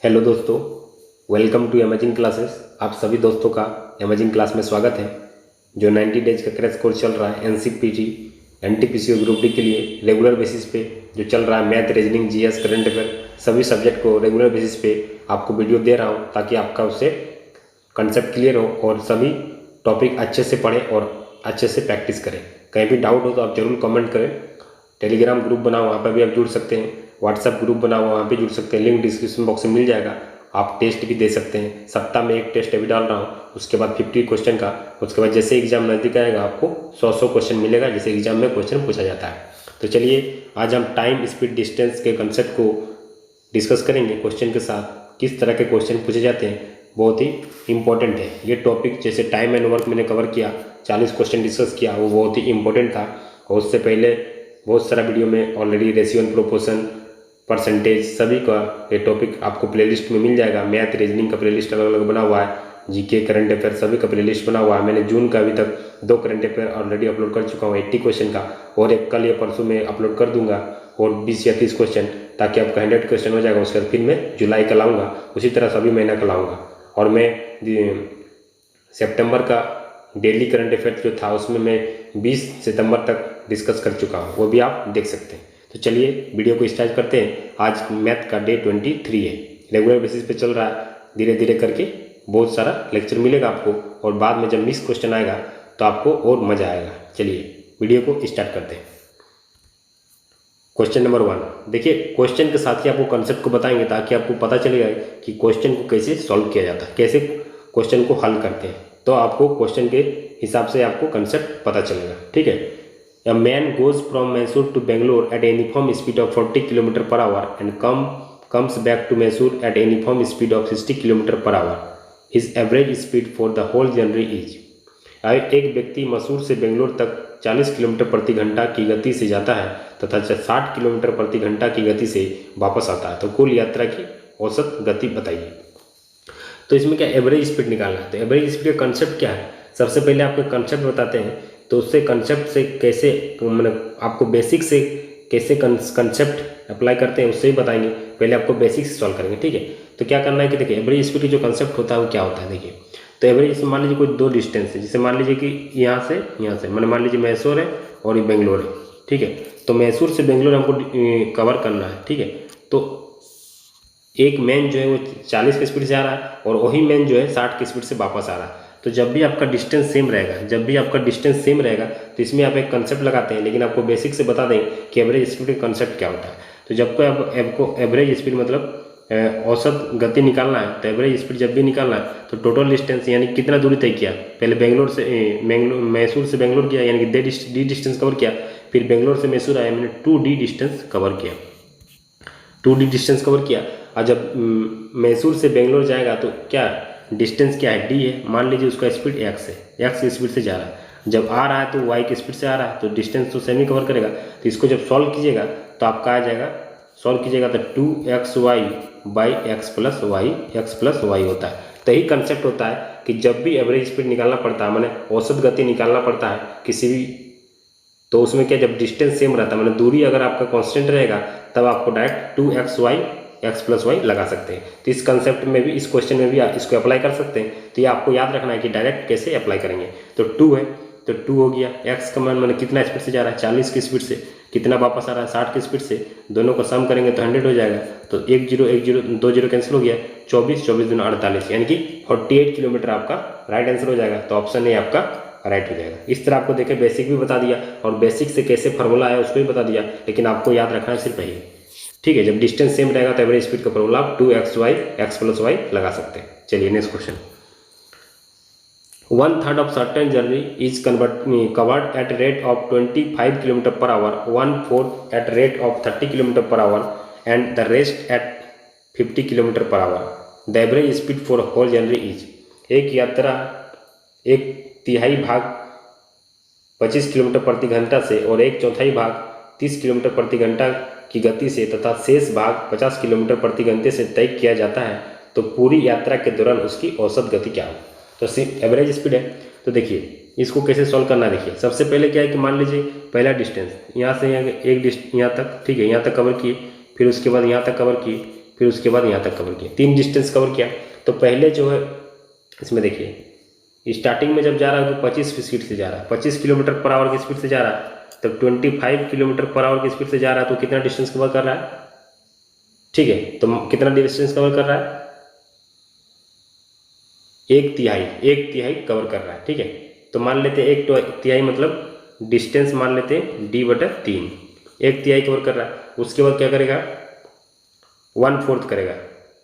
Hello दोस्तों, welcome to amazing classes. आप सभी दोस्तों का अमेजिंग क्लास में स्वागत है। जो 90 डेज का क्रैश कोर्स चल रहा है एनसीपीटी एनटीपीसी और ग्रुप डी के लिए रेगुलर बेसिस पे जो चल रहा है, math, reasoning, GS, current affair सभी सब्जेक्ट को रेगुलर बेसिस पे आपको वीडियो दे रहा हूँ ताकि आपका उससे कंसेप्ट क्लियर हो और सभी टॉपिक अच्छे से पढ़ें और अच्छे से प्रैक्टिस करें। कहीं भी डाउट हो तो आप ज़रूर कमेंट करें। टेलीग्राम ग्रुप बना हुआ, वहाँ पर भी आप जुड़ सकते हैं। व्हाट्सएप ग्रुप बना हुआ, वहाँ पे जुड़ सकते हैं। लिंक डिस्क्रिप्शन बॉक्स में मिल जाएगा। आप टेस्ट भी दे सकते हैं। सप्ताह में एक टेस्ट अभी डाल रहा हूँ, उसके बाद 50 क्वेश्चन का। उसके बाद जैसे एग्जाम नज़दीक आएगा आपको 100 क्वेश्चन मिलेगा, जैसे एग्जाम में क्वेश्चन पूछा जाता है। तो चलिए आज हम टाइम, स्पीड, डिस्टेंस के कंसेप्ट को डिस्कस करेंगे क्वेश्चन के साथ। किस तरह के क्वेश्चन पूछे जाते हैं, बहुत ही इंपॉर्टेंट है ये टॉपिक। जैसे टाइम एंड वर्क मैंने कवर किया, 40 क्वेश्चन डिस्कस किया, वो बहुत ही इंपॉर्टेंट था। और उससे पहले बहुत सारा वीडियो में already ratio and proportion, percentage, सभी का ये टॉपिक आपको प्लेलिस्ट में मिल जाएगा। मैथ, रीजनिंग का प्लेलिस्ट अलग अलग बना हुआ है। जीके, करंट अफेयर सभी का प्लेलिस्ट बना हुआ है। मैंने जून का अभी तक 2 करंट अफेयर ऑलरेडी अपलोड कर चुका हूँ 80 क्वेश्चन का, और एक कल या परसों में अपलोड कर दूंगा और 20 या 30 क्वेश्चन, ताकि आपका 100 क्वेश्चन हो जाएगा। उसके बाद फिर मैं जुलाई का लाऊंगा, उसी तरह सभी महीना का लाऊंगा। और मैं सितंबर का डेली करंट अफेयर जो था उसमें मैं 20 सितंबर तक डिस्कस कर चुका हूँ, वो भी आप देख सकते हैं। तो चलिए वीडियो को स्टार्ट करते हैं। आज मैथ का डे 23 है, रेगुलर बेसिस पे चल रहा है। धीरे धीरे करके बहुत सारा लेक्चर मिलेगा आपको, और बाद में जब मिस क्वेश्चन आएगा तो आपको और मज़ा आएगा। चलिए वीडियो को स्टार्ट करते हैं। क्वेश्चन नंबर 1 देखिए। क्वेश्चन के साथ ही आपको कंसेप्ट को बताएंगे ताकि आपको पता चलेगा कि क्वेश्चन को कैसे सॉल्व किया जाता है, कैसे क्वेश्चन को हल करते हैं। तो आपको क्वेश्चन के हिसाब से आपको कंसेप्ट पता चलेगा, ठीक है। A man goes from Mysore to Bangalore at a uniform speed of 40 km per hour and comes back to Mysore at a uniform speed of 60 km per hour. His average speed for the whole journey is। एक व्यक्ति मसूर से बेंगलोर तक 40 kilometre प्रति घंटा की गति से जाता है तथा 60 किलोमीटर प्रति घंटा की गति से वापस आता है, तो कुल यात्रा की औसत गति बताइए। तो इसमें क्या एवरेज स्पीड निकालना है। तो एवरेज स्पीड का कंसेप्ट क्या है, सबसे पहले आपको कंसेप्ट बताते हैं। तो उससे कंसेप्ट से कैसे, मतलब आपको बेसिक से कैसे कंसेप्ट अप्लाई करते हैं उससे ही बताएंगे। पहले आपको बेसिक से सॉल्व करेंगे, ठीक है। तो क्या करना है कि देखिए एवरेज स्पीड की जो कंसेप्ट होता है वो क्या होता है। देखिए तो एवरेज मान लीजिए कोई 2 डिस्टेंस है, जैसे मान लीजिए कि यहाँ से मैंने मान लीजिए मैसूर है और ये बेंगलोर है, ठीक है। तो मैसूर से बेंगलोर हमको कवर करना है, ठीक है। तो एक मैन जो है वो 40 की स्पीड से आ रहा है और वही मैन जो है 60 की स्पीड से वापस आ रहा है। तो जब भी आपका डिस्टेंस सेम रहेगा, तो इसमें आप एक कंसेप्ट लगाते हैं। लेकिन आपको बेसिक से बता दें कि एवरेज स्पीड का कंसेप्ट क्या होता है। तो जब कोई आपको एवरेज स्पीड मतलब औसत गति निकालना है, तो एवरेज स्पीड जब भी निकालना है तो टोटल डिस्टेंस यानी कितना दूरी तय किया, पहले मैसूर से बेंगलोर किया, यानी कि डी डिस्टेंस कवर किया। फिर बेंगलोर से मैसूर आया, मैंने 2D डिस्टेंस कवर किया, 2D डिस्टेंस कवर किया। और जब मैसूर से बेंगलोर जाएगा तो क्या डिस्टेंस क्या है, D है। मान लीजिए उसका स्पीड x है, x की स्पीड से जा रहा है। जब आ रहा है तो y की स्पीड से आ रहा है, तो डिस्टेंस तो सेम ही कवर करेगा। तो इसको जब सॉल्व कीजिएगा तो आपका आ जाएगा, सॉल्व कीजिएगा तो 2xy by x plus Y होता है। तो यही कंसेप्ट होता है कि जब भी एवरेज स्पीड निकालना पड़ता है, मैंने औसत गति निकालना पड़ता है किसी भी, तो उसमें क्या, जब डिस्टेंस सेम रहता है, मैंने दूरी अगर आपका कांस्टेंट रहेगा, तब आपको direct 2xy x plus Y लगा सकते हैं। तो इस कंसेप्ट में भी, इस क्वेश्चन में भी इसको अप्लाई कर सकते हैं। तो ये आपको याद रखना है कि डायरेक्ट कैसे अप्लाई करेंगे। तो 2 है तो 2 हो गया। x का मान मैंने कितना स्पीड से जा रहा है, 40 की स्पीड से। कितना वापस आ रहा है, 60 की स्पीड से। दोनों को सम करेंगे तो 100 हो जाएगा। तो 1 0 1 0 2 0 कैंसिल हो गया, 24 24 दूना 48, यानी कि 48 किलोमीटर आपका राइट आंसर हो जाएगा। तो ऑप्शन ए आपका राइट हो जाएगा। इस तरह आपको देखे बेसिक भी बता दिया और बेसिक से कैसे फार्मूला आया उसको भी बता दिया। लेकिन आपको याद रखना है सिर्फ यही, ठीक है। जब डिस्टेंस सेम रहेगा तो एवरेज स्पीड का फॉर्मूला आप 2xy x प्लस वाई लगा सकते हैं। चलिए next question. 1/3 of certain journey is covered at rate of 25 kilometre per hour, 1/4 at rate of 30 kilometre per hour and the rest at 50 kilometre per hour. The average speed for whole journey is. एक यात्रा 1/3 भाग 25 kilometre प्रति घंटा से और 1/4 भाग 30 kilometre प्रति घंटा की गति से तथा शेष भाग 50 किलोमीटर प्रति घंटे से तय किया जाता है, तो पूरी यात्रा के दौरान उसकी औसत गति क्या हो। तो एवरेज स्पीड है। तो देखिए इसको कैसे सॉल्व करना है। देखिए सबसे पहले क्या है कि मान लीजिए पहला डिस्टेंस यहाँ से यहाँ तक, ठीक है, यहाँ तक कवर किए, फिर उसके बाद यहाँ तक कवर किए, फिर उसके बाद यहाँ तक कवर किया, 3 डिस्टेंस कवर किया। तो पहले जो है इसमें देखिए स्टार्टिंग में जब जा रहा है तो 25 की स्पीड से जा रहा है, 25 किलोमीटर पर आवर की स्पीड से जा रहा है, तब 25 किलोमीटर पर आवर की स्पीड से जा रहा है तो कितना डिस्टेंस कवर कर रहा है, ठीक है। तो कितना डिस्टेंस कवर कर रहा है, 1/3 कवर कर रहा है, ठीक है। तो मान लेते हैं 1/3 मतलब डिस्टेंस मान लेते हैं d/3, 1/3 कवर कर रहा है। उसके बाद क्या करेगा, 1/4 करेगा,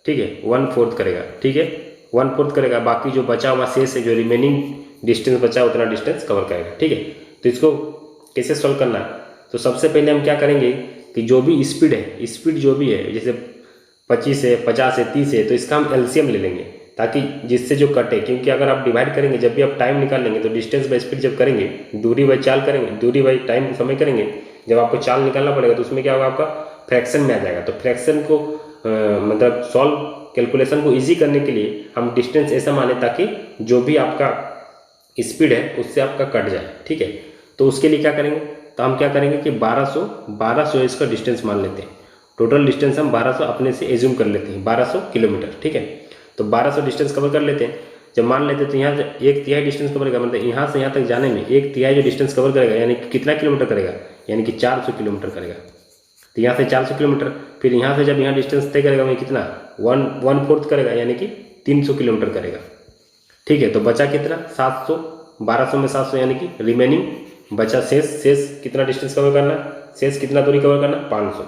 ठीक है, 1/4 करेगा, ठीक है, 1/4 करेगा। बाकी जो बचा हुआ शेष है, जो रिमेनिंग डिस्टेंस बचा उतना डिस्टेंस कवर करेगा, ठीक है। तो इसको कैसे सॉल्व करना है, तो सबसे पहले हम क्या करेंगे कि जो भी स्पीड है, स्पीड जो भी है, जैसे 25 है, 50 है, 30 है, तो इसका हम एलसीएम ले लेंगे ताकि जिससे जो कटे, क्योंकि अगर आप डिवाइड करेंगे, जब भी आप टाइम निकाल लेंगे तो डिस्टेंस बाय स्पीड जब करेंगे, दूरी बाय चाल करेंगे, दूरी बाय टाइम समय करेंगे, जब आपको चाल निकालना पड़ेगा तो उसमें क्या होगा, आपका फ्रैक्शन में आ जाएगा। तो फ्रैक्शन को मतलब सॉल्व कैलकुलेशन को इजी करने के लिए हम डिस्टेंस ऐसा माने ताकि जो भी आपका स्पीड है उससे आपका कट जाए, ठीक है। तो उसके लिए क्या करेंगे, तो हम क्या करेंगे कि 1200 इसका डिस्टेंस मान लेते हैं। टोटल डिस्टेंस हम 1200 अपने से एज्यूम कर लेते हैं, 1200 किलोमीटर, ठीक है। तो 1200 डिस्टेंस कवर कर लेते हैं। जब मान लेते हैं तो यहाँ से 1/3 डिस्टेंस कवर करेगा, मतलब यहाँ से यहाँ तक जाने में 1/3 जो डिस्टेंस कवर करेगा, यानी कि कितना किलोमीटर करेगा, यानी कि 400 किलोमीटर करेगा। तो यहाँ से 400 किलोमीटर, फिर यहाँ से जब यहाँ डिस्टेंस तय करेगा वही कितना 1/4 करेगा, यानी कि 300 किलोमीटर करेगा, ठीक है। तो बचा कितना 700, 1200 में 700 यानी कि रिमेनिंग बचा शेष कितना डिस्टेंस कवर करना, शेष कितना दूरी कवर करना 500।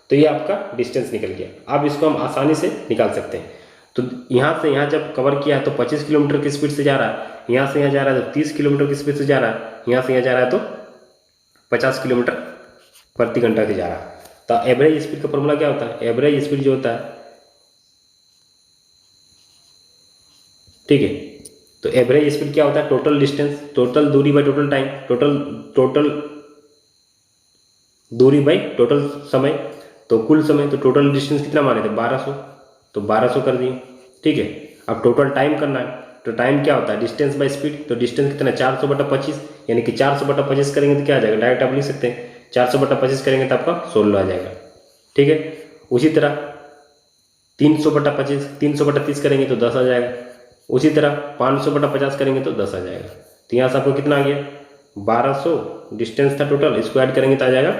तो ये आपका डिस्टेंस निकल गया। अब इसको हम आसानी से निकाल सकते हैं। तो यहाँ से यहाँ जब कवर किया है तो 25 किलोमीटर की स्पीड से जा रहा है, यहाँ से यहाँ जा रहा है तो 30 किलोमीटर की स्पीड से जा रहा है, यहाँ से यहाँ जा रहा है तो 50 किलोमीटर प्रति घंटा से जा रहा है। तो एवरेज स्पीड का फॉर्मूला क्या होता है, एवरेज स्पीड जो होता है, ठीक है। तो एवरेज स्पीड क्या होता है, टोटल डिस्टेंस, टोटल दूरी बाय टोटल टाइम, टोटल दूरी बाय टोटल समय, तो कुल समय। तो टोटल डिस्टेंस कितना माने थे 1200, तो 1200 कर दिए, ठीक है। अब टोटल टाइम करना है, तो टाइम क्या होता है डिस्टेंस बाय स्पीड, तो डिस्टेंस कितना 400/25, यानी कि 400/25 करेंगे तो क्या आ जाएगा, डायरेक्ट आप लिख सकते हैं 400/25 करेंगे तो आपका 16 आ जाएगा, ठीक है। उसी तरह 300/25, 300/30 करेंगे तो 10 आ जाएगा। उसी तरह 500/50 करेंगे तो 10 आ जाएगा। तो यहाँ से आपको कितना आ गया 1200 डिस्टेंस था टोटल, इसको ऐड करेंगे तो आ जाएगा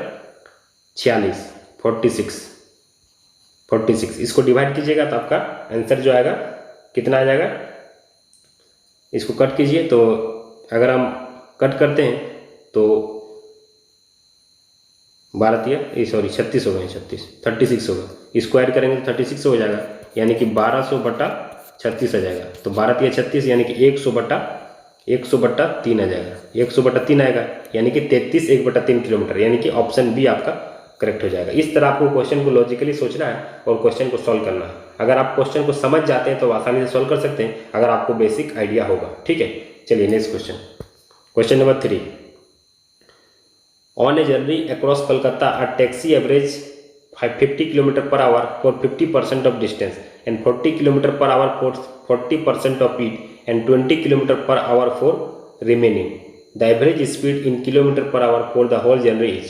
46। इसको डिवाइड कीजिएगा तो आपका आंसर जो आएगा कितना आ जाएगा, इसको कट कीजिए। तो अगर हम कट करते हैं तो 36 हो गए, 36 होगा। इसको ऐड करेंगे तो 36 हो जाएगा, यानी कि 1200/36 आ जाएगा। तो 12×36 यानी कि 100/3 आ जाएगा, 100/3 आएगा, यानी कि 33 1/3 किलोमीटर, यानी कि ऑप्शन बी आपका करेक्ट हो जाएगा। इस तरह आपको क्वेश्चन को लॉजिकली सोचना है और क्वेश्चन को सॉल्व करना है। अगर आप क्वेश्चन को समझ जाते हैं तो आसानी से सॉल्व कर सकते हैं, अगर आपको बेसिक आइडिया होगा, ठीक है। चलिए next question number 3। On a journey across Kolkata a taxi average 50 km/h for 50% of distance and 40 km/h for 40% of it and 20 km/h for remaining. The average speed in km/h for the whole journey is।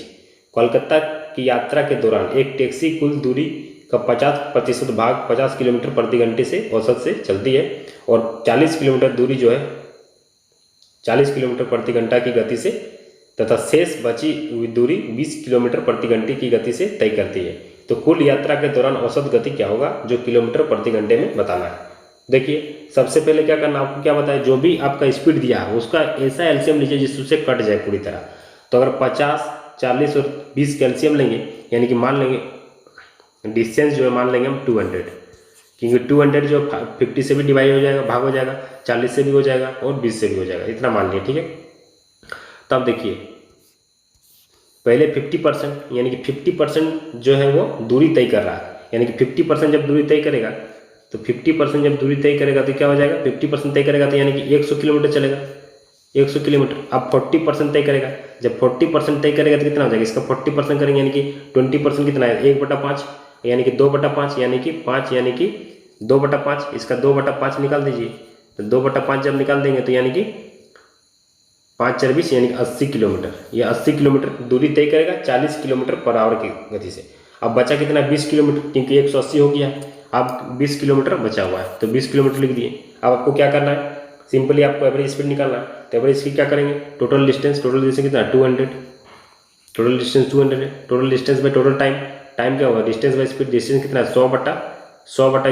Kolkata की यात्रा के दौरान एक taxi कुल दूरी का 50% भाग 50 kilometre प्रति घंटे से औसत से चलती है और 40 किलोमीटर दूरी जो है 40 किलोमीटर प्रति घंटा की गति से तथा शेष बची हुई दूरी 20 किलोमीटर प्रति घंटे की गति से तय करती है। तो कुल यात्रा के दौरान औसत गति क्या होगा, जो किलोमीटर प्रति घंटे में बताना है। देखिए सबसे पहले क्या करना, आपको क्या बताया, जो भी आपका स्पीड दिया है उसका ऐसा एलसीएम लीजिए जिससे कट जाए पूरी तरह। तो अगर 50, 40 और 20 का एलसीएम लेंगे, यानी कि मान लेंगे डिस्टेंस जो है मान लेंगे हम 200, क्योंकि 200 जो 50 से भी डिवाइड हो जाएगा, भाग हो जाएगा, 40 से भी हो जाएगा और 20 से भी हो जाएगा, इतना मान लिया, ठीक है। तब देखिए पहले 50%, यानी कि 50% जो है वो दूरी तय कर रहा है, यानी कि 50% जब दूरी तय करेगा तो 50% जब दूरी तय करेगा तो क्या हो जाएगा, 50% तय करेगा तो यानी कि 100 किलोमीटर चलेगा, 100 किलोमीटर। अब 40% तय करेगा, जब 40% तय करेगा तो कितना हो जाएगा, इसका 40% करेंगे यानी कि 20% कितना है 1/5, यानी कि 2/5, यानी कि 5, यानी कि 2/5, इसका 2/5 निकाल दीजिए। तो 2/5 जब निकाल देंगे तो यानी कि 5×4 20, यानी कि 80 किलोमीटर। यह 80 किलोमीटर दूरी तय करेगा 40 km/h की गति से। अब बचा कितना 20 किलोमीटर, क्योंकि 180 हो गया, अब 20 किलोमीटर बचा हुआ है, तो 20 किलोमीटर लिख दिए। अब आपको क्या करना है, सिंपली आपको एवरेज स्पीड निकालना है। तो एवरेज स्पीड क्या करेंगे, टोटल डिस्टेंस कितना 200, टोटल डिस्टेंस 200 है, total distance by total time, time क्या होगा डिस्टेंस बाई स्पीड, डिस्टेंस कितना 100 बटा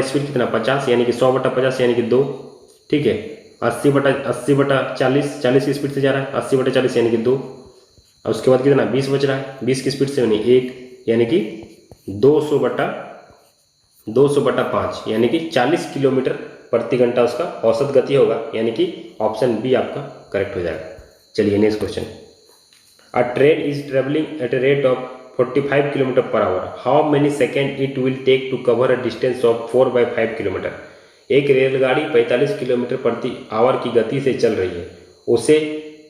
स्पीड कितना 50, यानी कि 100/50 यानी कि 2, ठीक है। 80/40, 40 की स्पीड से जा रहा है, 80/40 यानी कि 2, और उसके बाद कितना 20 बच रहा है, 20 की स्पीड से यानी 1, यानी कि 200/5 यानी कि 40 किलोमीटर प्रति घंटा उसका औसत गति होगा, यानी कि ऑप्शन बी आपका करेक्ट हो जाएगा। चलिए next question, a train is travelling at a rate of 45 kilometre per hour, how many second it will take to cover a distance of 4/5 kilometre. एक रेलगाड़ी 45 किलोमीटर प्रति आवर की गति से चल रही है, उसे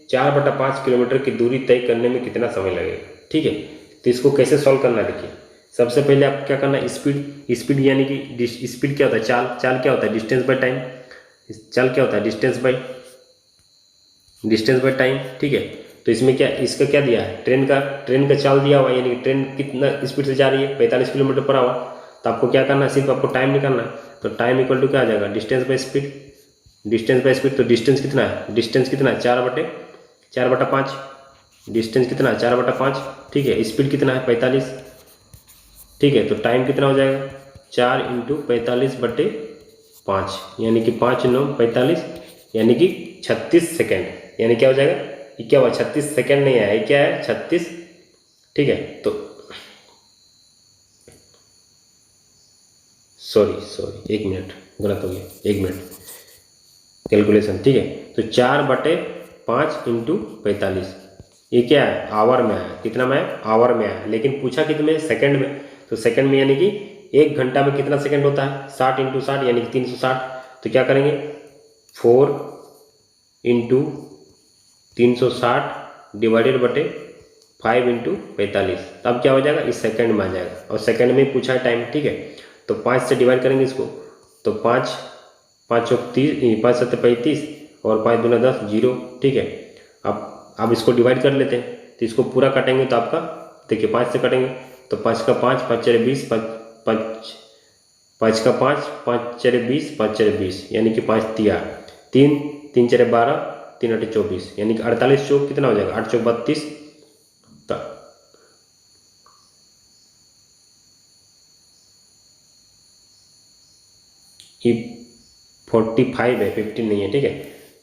4/5 किलोमीटर की दूरी तय करने में कितना समय लगेगा, ठीक है। तो इसको कैसे सॉल्व करना है, देखिए सबसे पहले आपको क्या करना है, स्पीड यानी कि स्पीड क्या होता है, चाल क्या होता है डिस्टेंस बाय टाइम, चाल क्या होता है डिस्टेंस बाय टाइम, ठीक है। तो इसमें क्या, इसका क्या दिया है, ट्रेन का चाल दिया हुआ है, यानी कि ट्रेन कितना स्पीड से जा रही है 45 किलोमीटर पर आवर। तो आपको क्या करना है, सिर्फ आपको टाइम निकालना है। तो टाइम इक्वल टू क्या आ जाएगा, डिस्टेंस बाय स्पीड, तो डिस्टेंस कितना है, 4/5, डिस्टेंस कितना 4/5, ठीक है। स्पीड कितना है 45, ठीक है। तो टाइम कितना हो जाएगा 4 × 45/5, यानी कि 5 × 9 45, यानी कि 36 सेकेंड, यानी क्या हो जाएगा, ये क्या हुआ 36 सेकेंड नहीं आया, ये क्या है 36, ठीक है। तो सॉरी 1 मिनट गलत हो गया, 1 मिनट कैलकुलेशन, ठीक है। तो 4/5 × 45, ये क्या है आवर में है, कितना में है आवर में है, लेकिन पूछा कितने में सेकंड में। तो सेकंड में यानी कि 1 घंटा में कितना सेकंड होता है 60 × 60 यानी कि 360। तो क्या करेंगे 4 × 360 डिवाइडेड बटे 5 × 45, तब क्या हो जाएगा इस सेकंड में आ जाएगा, और सेकंड में पूछा है टाइम, ठीक है। तो 5 से डिवाइड करेंगे इसको, तो 5 चौक 30, 5 7 35 और 5 दूना 10 0, ठीक है। अब इसको डिवाइड कर लेते हैं, तो इसको पूरा काटेंगे तो आपका देखिए 5 से काटेंगे तो 5 का 5, 5 4 20, 5 का 5, 5 4 20, 5 4 20, यानी कि 5 3 3 3 4 12, 3 8 24, यानी कि 48 चौक कितना हो जाएगा 8 चौक 32। ये 45 है 15 नहीं है, ठीक है।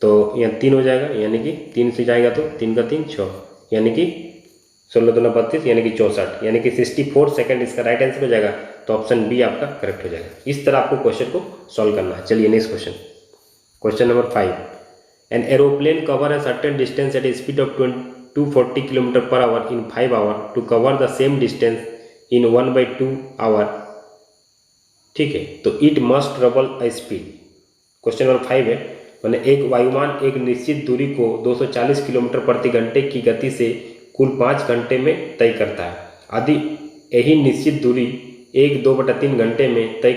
तो यहाँ 3 हो जाएगा, यानी कि 3 से जाएगा तो 3 का 3 6, यानी कि 16 दूना 32, यानी कि 64, यानी कि 64 सेकंड इसका राइट आंसर हो जाएगा। तो ऑप्शन बी आपका करेक्ट हो जाएगा। इस तरह आपको क्वेश्चन को सॉल्व करना है। चलिए next question number 5, an aeroplane cover a certain distance at a speed of 240 kilometre per hour in 5 hour to cover the same distance in 1/2 hour, ठीक है। तो it must travel a speed, question number 5 है, मैंने एक वायुमान एक निश्चित दूरी को 240 किलोमीटर प्रति घंटे की गति से कुल 5 घंटे में तय करता है। यदि यही निश्चित दूरी 1/2/3 घंटे में तय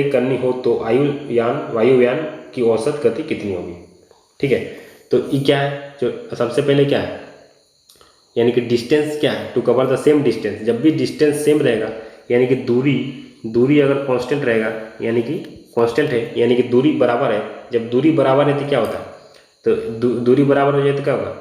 करनी हो तो वायुयान की औसत गति कितनी होगी, ठीक है। तो ये क्या है, जो सबसे पहले क्या है, यानी कि डिस्टेंस क्या है, to cover the same distance, जब भी डिस्टेंस सेम रहेगा यानी कि दूरी अगर कांस्टेंट रहेगा, यानी कि कांस्टेंट है, यानी कि दूरी बराबर है। जब दूरी बराबर है तो क्या होता है, तो दूरी बराबर हो जाए तो क्या होगा,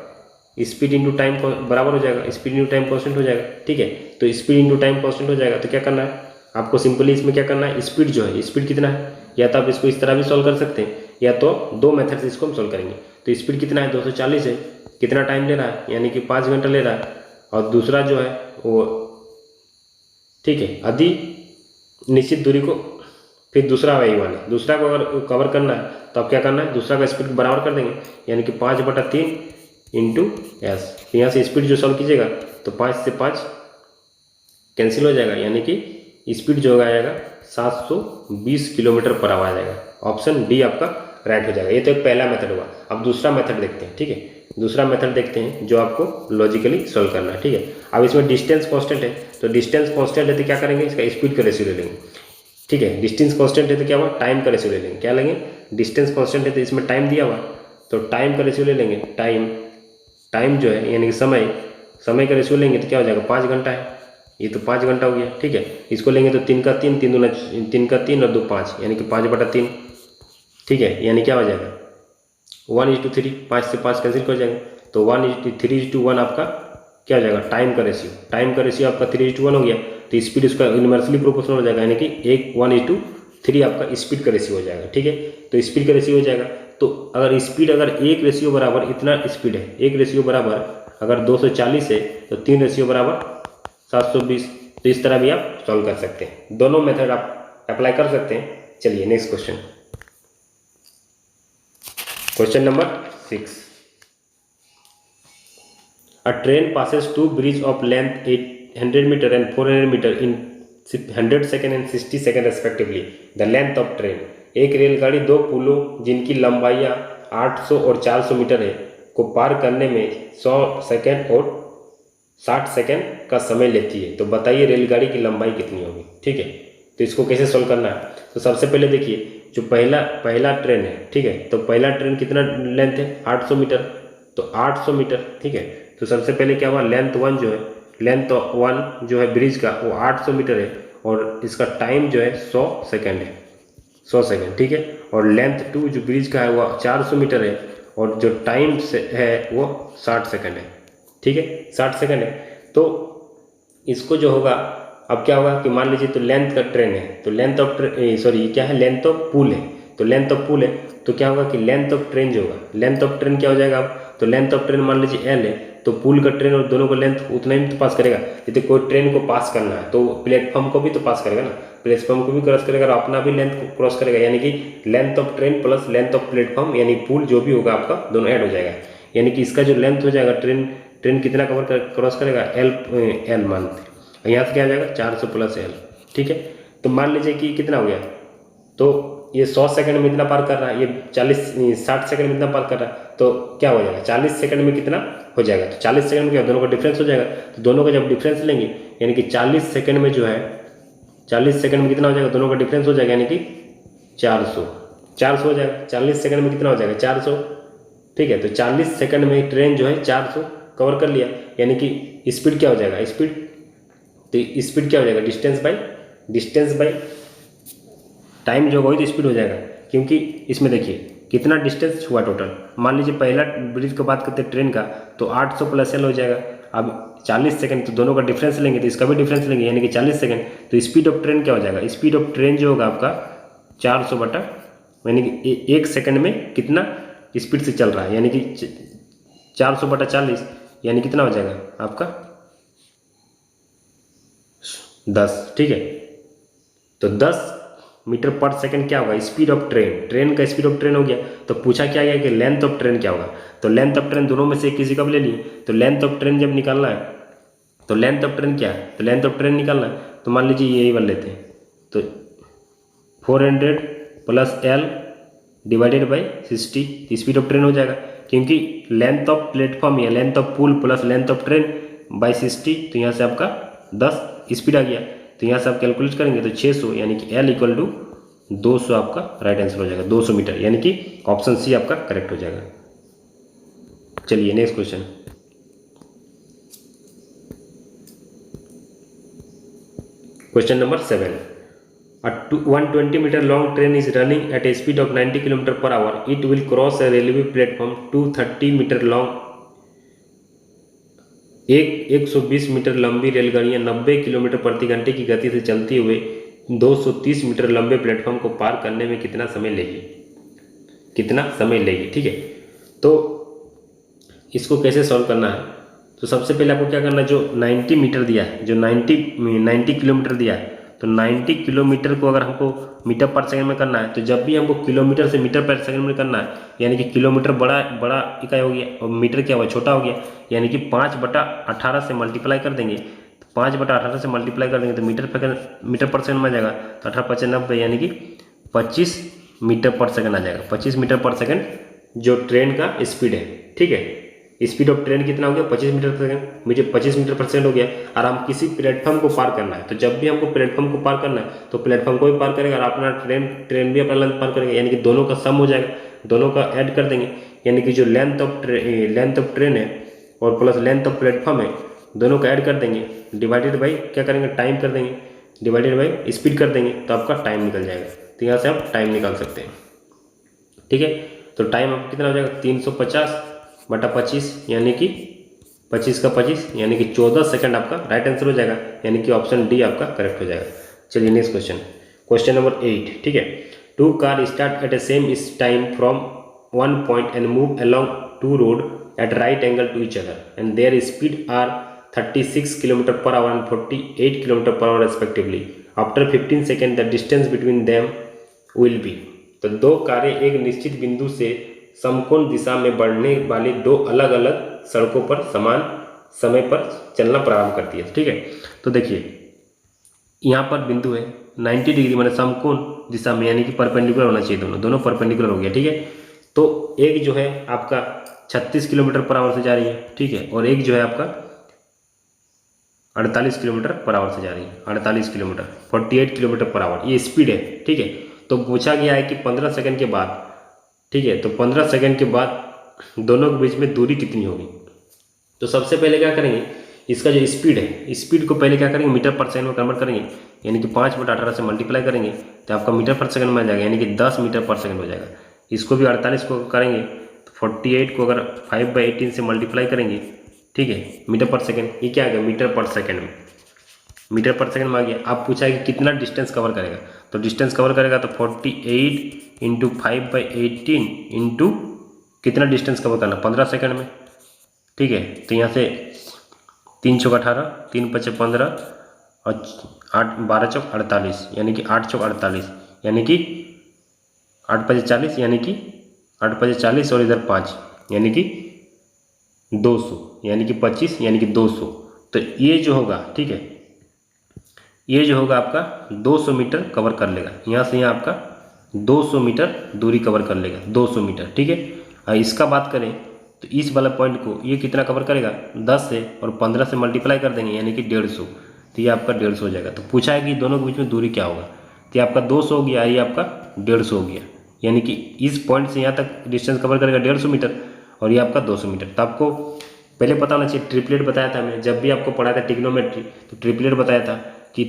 स्पीड इंटू टाइम बराबर हो जाएगा, स्पीड इंटू टाइम कांस्टेंट हो जाएगा, ठीक है। तो स्पीड इंटू टाइम कांस्टेंट हो जाएगा, तो क्या करना है आपको, सिंपली इसमें क्या करना है, स्पीड जो है, स्पीड कितना है, या तो आप इसको इस तरह भी सॉल्व कर सकते हैं, या तो 2 मेथड से इसको हम सॉल्व करेंगे। तो स्पीड कितना है 240 है, कितना टाइम ले रहा है, यानी कि 5 घंटा ले रहा है, और दूसरा जो है वो, ठीक है, यदि निश्चित दूरी को, फिर दूसरा वायुयान है, दूसरा को अगर कवर करना है तो आप क्या करना है, दूसरा का स्पीड बराबर कर देंगे, यानी कि 5/3 × s। यहाँ से स्पीड जो सॉल्व कीजिएगा तो 5 से 5 कैंसिल हो जाएगा, यानी कि स्पीड जो आएगा 720 किलोमीटर पर आवर आ जाएगा। ऑप्शन डी आपका राइट हो जाएगा। ये तो एक पहला मेथड हुआ। अब दूसरा मेथड देखते हैं, ठीक है। दूसरा मेथड देखते हैं जो आपको लॉजिकली सॉल्व करना है, ठीक है। अब इसमें डिस्टेंस कांस्टेंट है, तो डिस्टेंस कांस्टेंट है तो क्या करेंगे, इसका स्पीड का रेशियो ले लेंगे, ठीक है। डिस्टेंस कांस्टेंट है तो क्या हुआ, टाइम का रेशियो ले लेंगे, क्या लेंगे, डिस्टेंस कांस्टेंट है तो इसमें टाइम दिया हुआ, तो टाइम का रेशियो ले लेंगे, टाइम जो है यानी कि समय का रेशियो लेंगे तो क्या हो जाएगा 5 घंटा है, ये तो 5 घंटा हो गया, ठीक है। इसको लेंगे तो 3 का 3, 3 दूना 3 का 3 और 2 5, यानी कि 5/3, ठीक है। यानी क्या हो जाएगा 1:3, 5 से 5 कैंसिल हो जाएगा, तो 3:1 आपका क्या हो जाएगा टाइम का रेशियो। टाइम का रेशियो आपका 3:1 हो गया, तो स्पीड उसका इनवर्सली प्रोपोर्शनल हो जाएगा, यानी कि 1:3 आपका स्पीड का रेशियो हो जाएगा, ठीक है। तो स्पीड का रेशियो हो जाएगा, तो अगर स्पीड अगर एक रेशियो बराबर इतना स्पीड है, एक रेशियो बराबर अगर 240 है, तो 3 रेशियो बराबर 720। तो इस तरह भी आप सॉल्व कर सकते हैं, दोनों मेथड आप अप्लाई कर सकते हैं। चलिए next question, question number 6। A train passes two bridges of length 800 meter and 400 meter in 100 second and 60 second respectively. The length of train, एक रेलगाड़ी दो पुलों जिनकी लंबाइयाँ 800 और 400 मीटर है को पार करने में 100 सेकंड और 60 सेकंड का समय लेती है। तो बताइए रेलगाड़ी की लंबाई कितनी होगी, ठीक है। तो इसको कैसे सोल्व करना है, तो सबसे पहले देखिए जो पहला ट्रेन है, ठीक है। तो पहला ट्रेन कितना लेंथ है 800 मीटर, तो 800 मीटर, ठीक है। तो सबसे पहले क्या हुआ लेंथ वन जो है ब्रिज का वो 800 मीटर है, और इसका टाइम जो है 100 सेकंड है, 100 सेकंड, ठीक है। और लेंथ टू जो ब्रिज का है वो 400 मीटर है, और जो टाइम से है वो 60 सेकंड है, ठीक है, 60 सेकंड है। तो इसको जो होगा अब क्या होगा कि मान लीजिए तो लेंथ का ट्रेन है, तो लेंथ ऑफ सॉरी क्या है लेंथ ऑफ पुल है, तो लेंथ ऑफ पुल है, तो क्या होगा कि लेंथ ऑफ ट्रेन जो होगा, लेंथ ऑफ ट्रेन क्या हो जाएगा अब, तो लेंथ ऑफ ट्रेन मान लीजिए एल है, तो पुल का ट्रेन और दोनों का लेंथ उतना ही तो पास करेगा। यदि कोई ट्रेन को पास करना है तो प्लेटफॉर्म को भी तो पास करेगा ना, प्लेटफॉर्म को भी क्रॉस करेगा और अपना भी लेंथ क्रॉस करेगा, यानी कि length of train plus length of platform यानी पुल जो भी होगा आपका दोनों ऐड हो जाएगा। यानी कि इसका जो लेंथ हो जाएगा ट्रेन कितना क्रॉस करेगा एल मानते, यहाँ से क्या आ जाएगा 400 प्लस एल, ठीक है। तो मान लीजिए कि कितना हो गया, तो ये 100 सेकंड में इतना पार कर रहा है, ये 60 सेकंड में इतना पार कर रहा है, तो क्या हो जाएगा 40 सेकंड में कितना हो जाएगा, तो 40 सेकंड में क्या दोनों का डिफरेंस हो जाएगा। तो दोनों का जब डिफरेंस लेंगे यानी कि 40 सेकंड में जो है 40 सेकंड में कितना हो जाएगा, दोनों का डिफरेंस हो जाएगा यानी कि 400 हो जाएगा। 40 सेकंड में कितना हो जाएगा 400, ठीक है। तो 40 सेकंड में ट्रेन जो है 400 कवर कर लिया, यानी कि स्पीड क्या हो जाएगा स्पीड क्या हो जाएगा डिस्टेंस बाई टाइम जो होगी तो स्पीड हो जाएगा, क्योंकि इसमें देखिए कितना डिस्टेंस हुआ टोटल। मान लीजिए पहला ब्रिज की बात करते हैं ट्रेन का, तो 800 प्लस एल हो जाएगा। अब 40 सेकंड तो दोनों का डिफरेंस लेंगे, तो इसका भी डिफरेंस लेंगे यानी कि 40 सेकंड। तो स्पीड ऑफ ट्रेन क्या हो जाएगा, स्पीड ऑफ ट्रेन जो होगा आपका 400 बटा यानी कि 1 सेकंड में कितना स्पीड से चल रहा है, यानी कि 400 बटा 40 यानी कितना हो जाएगा आपका 10, ठीक है। तो 10 मीटर पर सेकंड क्या होगा स्पीड ऑफ ट्रेन का स्पीड ऑफ ट्रेन हो गया। तो पूछा क्या गया कि लेंथ ऑफ ट्रेन क्या होगा, तो लेंथ ऑफ ट्रेन दोनों में से किसी का भी ले लिए। तो लेंथ ऑफ ट्रेन जब निकालना है तो लेंथ ऑफ ट्रेन क्या है, तो लेंथ ऑफ ट्रेन निकालना है, तो मान लीजिए यही वाला लेते हैं, तो 400 plus L divided by 60 speed of train हो जाएगा, क्योंकि लेंथ ऑफ प्लेटफॉर्म या लेंथ ऑफ पुल plus length of train by 60, तो यहाँ से आपका 10 स्पीड आ गया। तो यहाँ से आप कैलकुलेट करेंगे तो 600 यानी कि L इक्वल टू 200 आपका राइट आंसर हो जाएगा, 200 मीटर, यानी कि ऑप्शन सी आपका करेक्ट हो जाएगा। चलिए next question, question number 7। A 120 meter long train is running at a speed of 90 km per hour. It will cross a railway platform 230 meter long. 120 metre लंबी रेलगाड़ियां 90 किलोमीटर प्रति घंटे की गति से चलते हुए 230 मीटर लंबे प्लेटफॉर्म को पार करने में कितना समय लेगी, ठीक है। तो इसको कैसे सॉल्व करना है, तो सबसे पहले आपको क्या करना है, जो 90 मीटर दिया है, जो 90 किलोमीटर दिया है, तो 90 किलोमीटर को अगर हमको मीटर पर सेकंड में करना है, तो जब भी हमको किलोमीटर से मीटर पर सेकंड में करना है, यानी कि किलोमीटर बड़ा इकाई हो गया और मीटर क्या हुआ छोटा हो गया, यानी कि 5/18 से मल्टीप्लाई कर देंगे, तो 5/18 से मल्टीप्लाई कर देंगे तो मीटर पर सेकंड में आ जाएगा, तो 18×5 = 90 यानी कि 25 मीटर पर सेकंड आ जाएगा। 25 मीटर पर सेकंड जो ट्रेन का स्पीड है, ठीक है। स्पीड ऑफ ट्रेन कितना हो गया 25 मीटर पर सेकंड, 25 मीटर पर सेकंड हो गया। और हम किसी प्लेटफॉर्म को पार करना है, तो जब भी हमको प्लेटफॉर्म को पार करना है तो प्लेटफॉर्म को भी पार करेगा और अपना ट्रेन भी अपना लेंथ पार करेगा, यानी कि दोनों का सम हो जाएगा, दोनों का ऐड कर देंगे, यानी कि जो लेंथ ऑफ ट्रेन है और प्लस लेंथ ऑफ प्लेटफॉर्म है दोनों को ऐड कर देंगे, डिवाइडेड बाई क्या करेंगे, टाइम कर देंगे, डिवाइडेड बाई स्पीड कर देंगे, तो आपका टाइम निकल जाएगा। तो यहाँ से आप टाइम निकाल सकते हैं। ठीक है, तो टाइम आपका कितना हो जाएगा, 350/25 यानी कि 25 का 25 यानी कि 14 सेकंड आपका राइट आंसर हो जाएगा, यानी कि ऑप्शन डी आपका करेक्ट हो जाएगा। चलिए नेक्स्ट क्वेश्चन, क्वेश्चन नंबर 8। ठीक है, 2 car start at A same time from one point and move along 2 road at right angle to each other and their speed are 36 km/h and 48 km/h respectively. After 15 seconds the distance between them will be। तो दो कारें एक निश्चित बिंदु से समकोण दिशा में बढ़ने वाली दो अलग अलग सड़कों पर समान समय पर चलना प्रारंभ करती है। ठीक है, तो देखिए यहाँ पर बिंदु है 90 डिग्री मैंने समकोण दिशा में, यानी कि परपेंडिकुलर होना चाहिए, दोनों परपेंडिकुलर हो गया। ठीक है, तो एक जो है आपका 36 km/h से जा रही है। ठीक है, और एक जो है आपका 48 km/h से जा रही है, 48 किलोमीटर, 48 km/h ये स्पीड है। ठीक है, तो पूछा गया है कि 15 सेकंड के बाद, ठीक है, तो 15 सेकंड के बाद दोनों के बीच में दूरी कितनी होगी। तो सबसे पहले क्या करेंगे, इसका जो स्पीड है, स्पीड को पहले क्या करेंगे, मीटर पर सेकंड में कन्वर्ट करेंगे, यानी कि 5/18 से मल्टीप्लाई करेंगे तो आपका मीटर पर सेकंड में आ जाएगा, यानी कि 10 मीटर पर सेकंड हो जाएगा। इसको भी 48 को करेंगे तो 48 को अगर 5/18 से मल्टीप्लाई करेंगे, ठीक है, मीटर पर सेकंड, ये क्या आ गया, मीटर पर सेकंड में, मीटर पर सेकंड में आ गया। आप पूछा है कि कितना डिस्टेंस कवर करेगा, तो डिस्टेंस कवर करेगा तो 48 इंटू 5/18 इंटू कितना डिस्टेंस कवर करना, 15 सेकंड में। ठीक है, तो यहाँ से 3 चौक 18, 3 पचे 15 और 8 12 चौक 48, यानी कि 8 चौक 48, यानी कि 8 पचे 40, यानी कि 8 पचे 40 और इधर 5 यानी कि 200, यानी कि 25 यानी कि 200। तो ये जो होगा, ठीक है, ये जो होगा आपका 200 मीटर कवर कर लेगा, यहाँ से यहाँ आपका 200 मीटर दूरी कवर कर लेगा, 200 मीटर। ठीक है, और इसका बात करें तो इस वाला पॉइंट को ये कितना कवर करेगा, 10 से और 15 से मल्टीप्लाई कर देंगे, यानी कि 150, तो ये आपका 150 हो जाएगा। तो पूछा है कि दोनों के बीच में दूरी क्या होगा, तो ये आपका 200 हो गया, ये आपका 150 हो गया, यानी कि इस पॉइंट से यहाँ तक डिस्टेंस कवर करेगा 150 मीटर और ये आपका 200 मीटर। तो आपको पहले पता होना चाहिए, ट्रिपलेट बताया था मैंने, जब भी आपको पढ़ाया था ट्रिग्नोमेट्री, तो ट्रिपलेट बताया था कि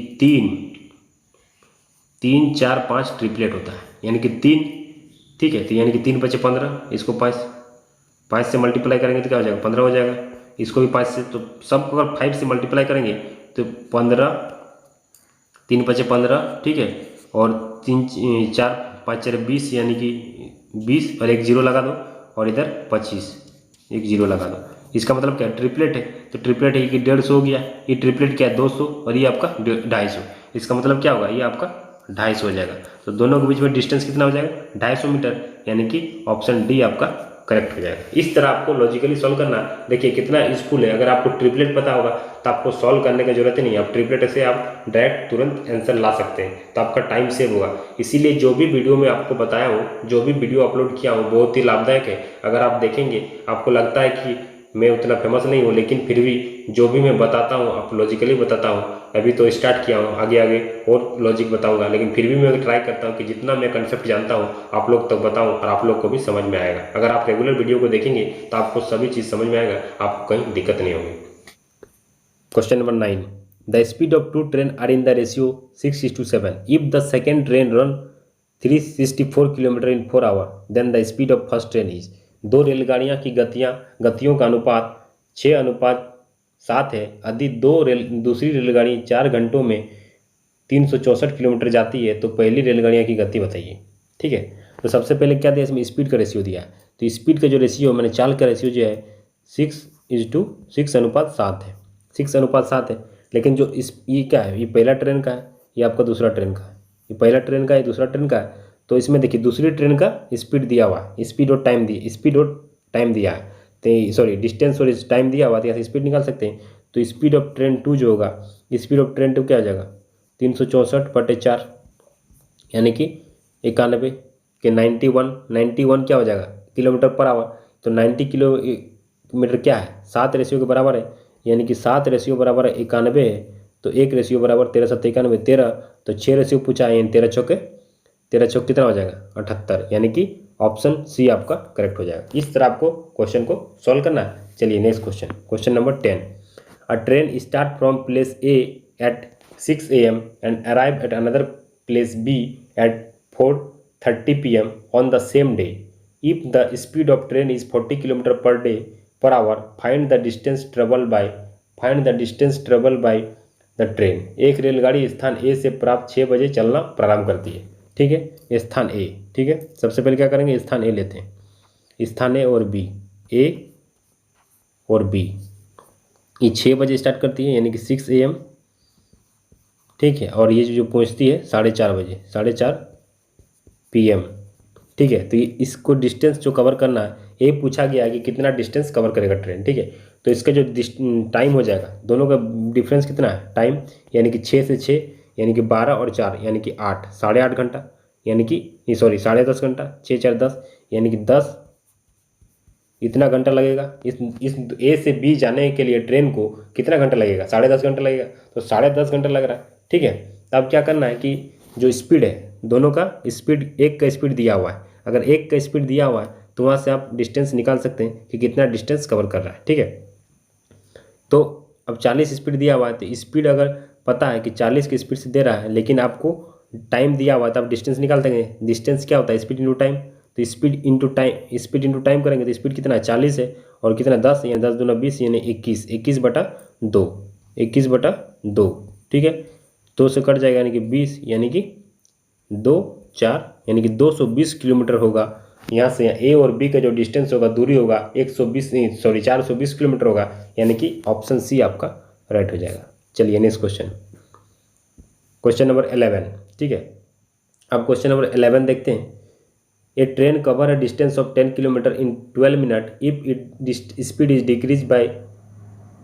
3 4 5 ट्रिपलेट होता है, यानी कि 3, ठीक है, तो यानी कि 3 बचे 15, इसको 5 से मल्टीप्लाई करेंगे तो क्या हो जाएगा, 15 हो जाएगा, इसको भी 5 से, तो सबको अगर 5 से मल्टीप्लाई करेंगे तो 15, 3 बचे 15, ठीक है, और 3 4 5 4 20, यानी कि 20 और एक जीरो लगा दो और इधर 25, एक जीरो लगा दो। इसका मतलब क्या है, ट्रिपलेट है, तो ट्रिपलेट है कि 150 हो गया, ये ट्रिपलेट क्या है 200 और ये आपका 250, इसका मतलब क्या होगा, ये आपका 250 हो जाएगा। तो दोनों के बीच में डिस्टेंस कितना हो जाएगा, 250 मीटर, यानी कि ऑप्शन डी आपका करेक्ट हो जाएगा। इस तरह आपको लॉजिकली सॉल्व करना, देखिए कितना यूजफुल है। अगर आपको ट्रिपलेट पता होगा तो आपको सॉल्व करने की जरूरत ही नहीं है, आप ट्रिपलेट से आप डायरेक्ट तुरंत आंसर ला सकते हैं, तो आपका टाइम सेव होगा। इसीलिए जो भी वीडियो में आपको बताया हो, जो भी वीडियो अपलोड किया हो, बहुत ही लाभदायक है। अगर आप देखेंगे, आपको लगता है कि मैं उतना फेमस नहीं हूँ, लेकिन फिर भी जो भी मैं बताता हूँ आप लॉजिकली बताता हूँ। अभी तो स्टार्ट किया हूँ, आगे आगे और लॉजिक बताऊँगा, लेकिन फिर भी मैं ट्राई करता हूँ कि जितना मैं कंसेप्ट जानता हूँ आप लोग तक बताऊँ और आप लोग को भी समझ में आएगा। अगर आप रेगुलर वीडियो को देखेंगे तो आपको सभी चीज़ समझ में आएगा, आपको कहीं दिक्कत नहीं होगी। Question number 9, the speed of 2 train are in the ratio 6:7। If the second train run 364 kilometre in 4 hour, then the speed of first train is. दो रेलगाड़ियाँ की गतियों का अनुपात 6:7 है। यदि दूसरी रेलगाड़ी 4 घंटों में 364 किलोमीटर जाती है तो पहली रेलगाड़ियाँ की गति बताइए। ठीक है, तो सबसे पहले क्या दिया, इसमें स्पीड का रेशियो दिया, तो स्पीड का जो रेशियो मैंने चाल का रेशियो जो है 6:6 है, 6:7 है। लेकिन जो ये क्या है, ये पहला ट्रेन का है, ये आपका दूसरा ट्रेन का है, ये पहला ट्रेन का है, दूसरा ट्रेन का है। तो इसमें देखिए दूसरी ट्रेन का स्पीड दिया हुआ है, स्पीड और टाइम दिया है, तो सॉरी डिस्टेंस और टाइम दिया हुआ है, तो यहाँ से स्पीड निकाल सकते हैं। तो स्पीड ऑफ ट्रेन 2 जो होगा, स्पीड ऑफ ट्रेन 2 क्या आ जाएगा, 364/4, यानी कि 91 के 91 क्या हो जाएगा, किलोमीटर पर आवर। तो 90 किलोमीटर क्या है, 7 रेशियो के बराबर है, यानी कि 7 रेशियो बराबर 91 है, तो 1 रेशियो बराबर 13 7 91 13, तो 6 रेशियो पूछा है, 13 चौक कितना हो जाएगा 78, यानी कि ऑप्शन सी आपका करेक्ट हो जाएगा। इस तरह आपको क्वेश्चन को सॉल्व करना है। चलिए next question, question number 10, a train start from place A at 6 AM and arrive at another place B at 4:30 PM on the same day. If the speed of train is 40 km per day per hour, find the distance traveled by the train. एक रेलगाड़ी स्थान ए से प्राप्त 6 बजे चलना प्रारंभ करती है। ठीक है, स्थान ए। ठीक है, सबसे पहले क्या करेंगे, स्थान ए लेते हैं। स्थान ए और बी, ए और बी, ये 6 बजे स्टार्ट करती है यानी कि 6 AM। ठीक है, और ये जो पहुंचती है 4:30 बजे, 4:30 PM। ठीक है, तो ये इसको डिस्टेंस जो कवर करना है, ये पूछा गया है कि कितना डिस्टेंस कवर करेगा ट्रेन। ठीक है, तो इसका जो टाइम हो जाएगा, दोनों का डिफरेंस कितना है टाइम, यानी कि 6 से 6 यानी कि 12 और 4 यानी कि 8, 8.5 घंटा, यानी कि सॉरी 10.5 घंटा, 6 4 10 यानी कि 10, इतना घंटा लगेगा। इस ए से बी जाने के लिए ट्रेन को कितना घंटा लगेगा, 10.5 घंटा लगेगा, तो 10.5 घंटा लग रहा है। ठीक है, अब क्या करना है कि जो स्पीड है, दोनों का स्पीड, एक का स्पीड दिया हुआ है, अगर एक का स्पीड दिया हुआ है तो वहाँ से आप डिस्टेंस निकाल सकते हैं कि कितना डिस्टेंस कवर कर रहा है। ठीक है, तो अब 40 स्पीड दिया हुआ है, तो स्पीड अगर पता है कि 40 की स्पीड से दे रहा है, लेकिन आपको टाइम दिया हुआ है, तो आप डिस्टेंस निकाल देंगे। डिस्टेंस क्या होता है, स्पीड इंटू टाइम, तो स्पीड इंटू टाइम करेंगे तो स्पीड कितना है, 40 है, और कितना 10 यानी 10 दूना 20 यानी 21, 21/2, 21/2। ठीक है, 2 से कट जाएगा यानी कि 20, यानी कि 2 4 यानी कि 220 किलोमीटर होगा। यहाँ से यहाँ ए और बी का जो डिस्टेंस होगा, दूरी होगा 420 किलोमीटर होगा, यानी कि ऑप्शन सी आपका राइट हो जाएगा। चलिए नेक्स्ट क्वेश्चन नंबर 11। ठीक है, अब क्वेश्चन नंबर 11 देखते हैं। A train cover a distance of 10 kilometre in 12 minute if it speed is decrease by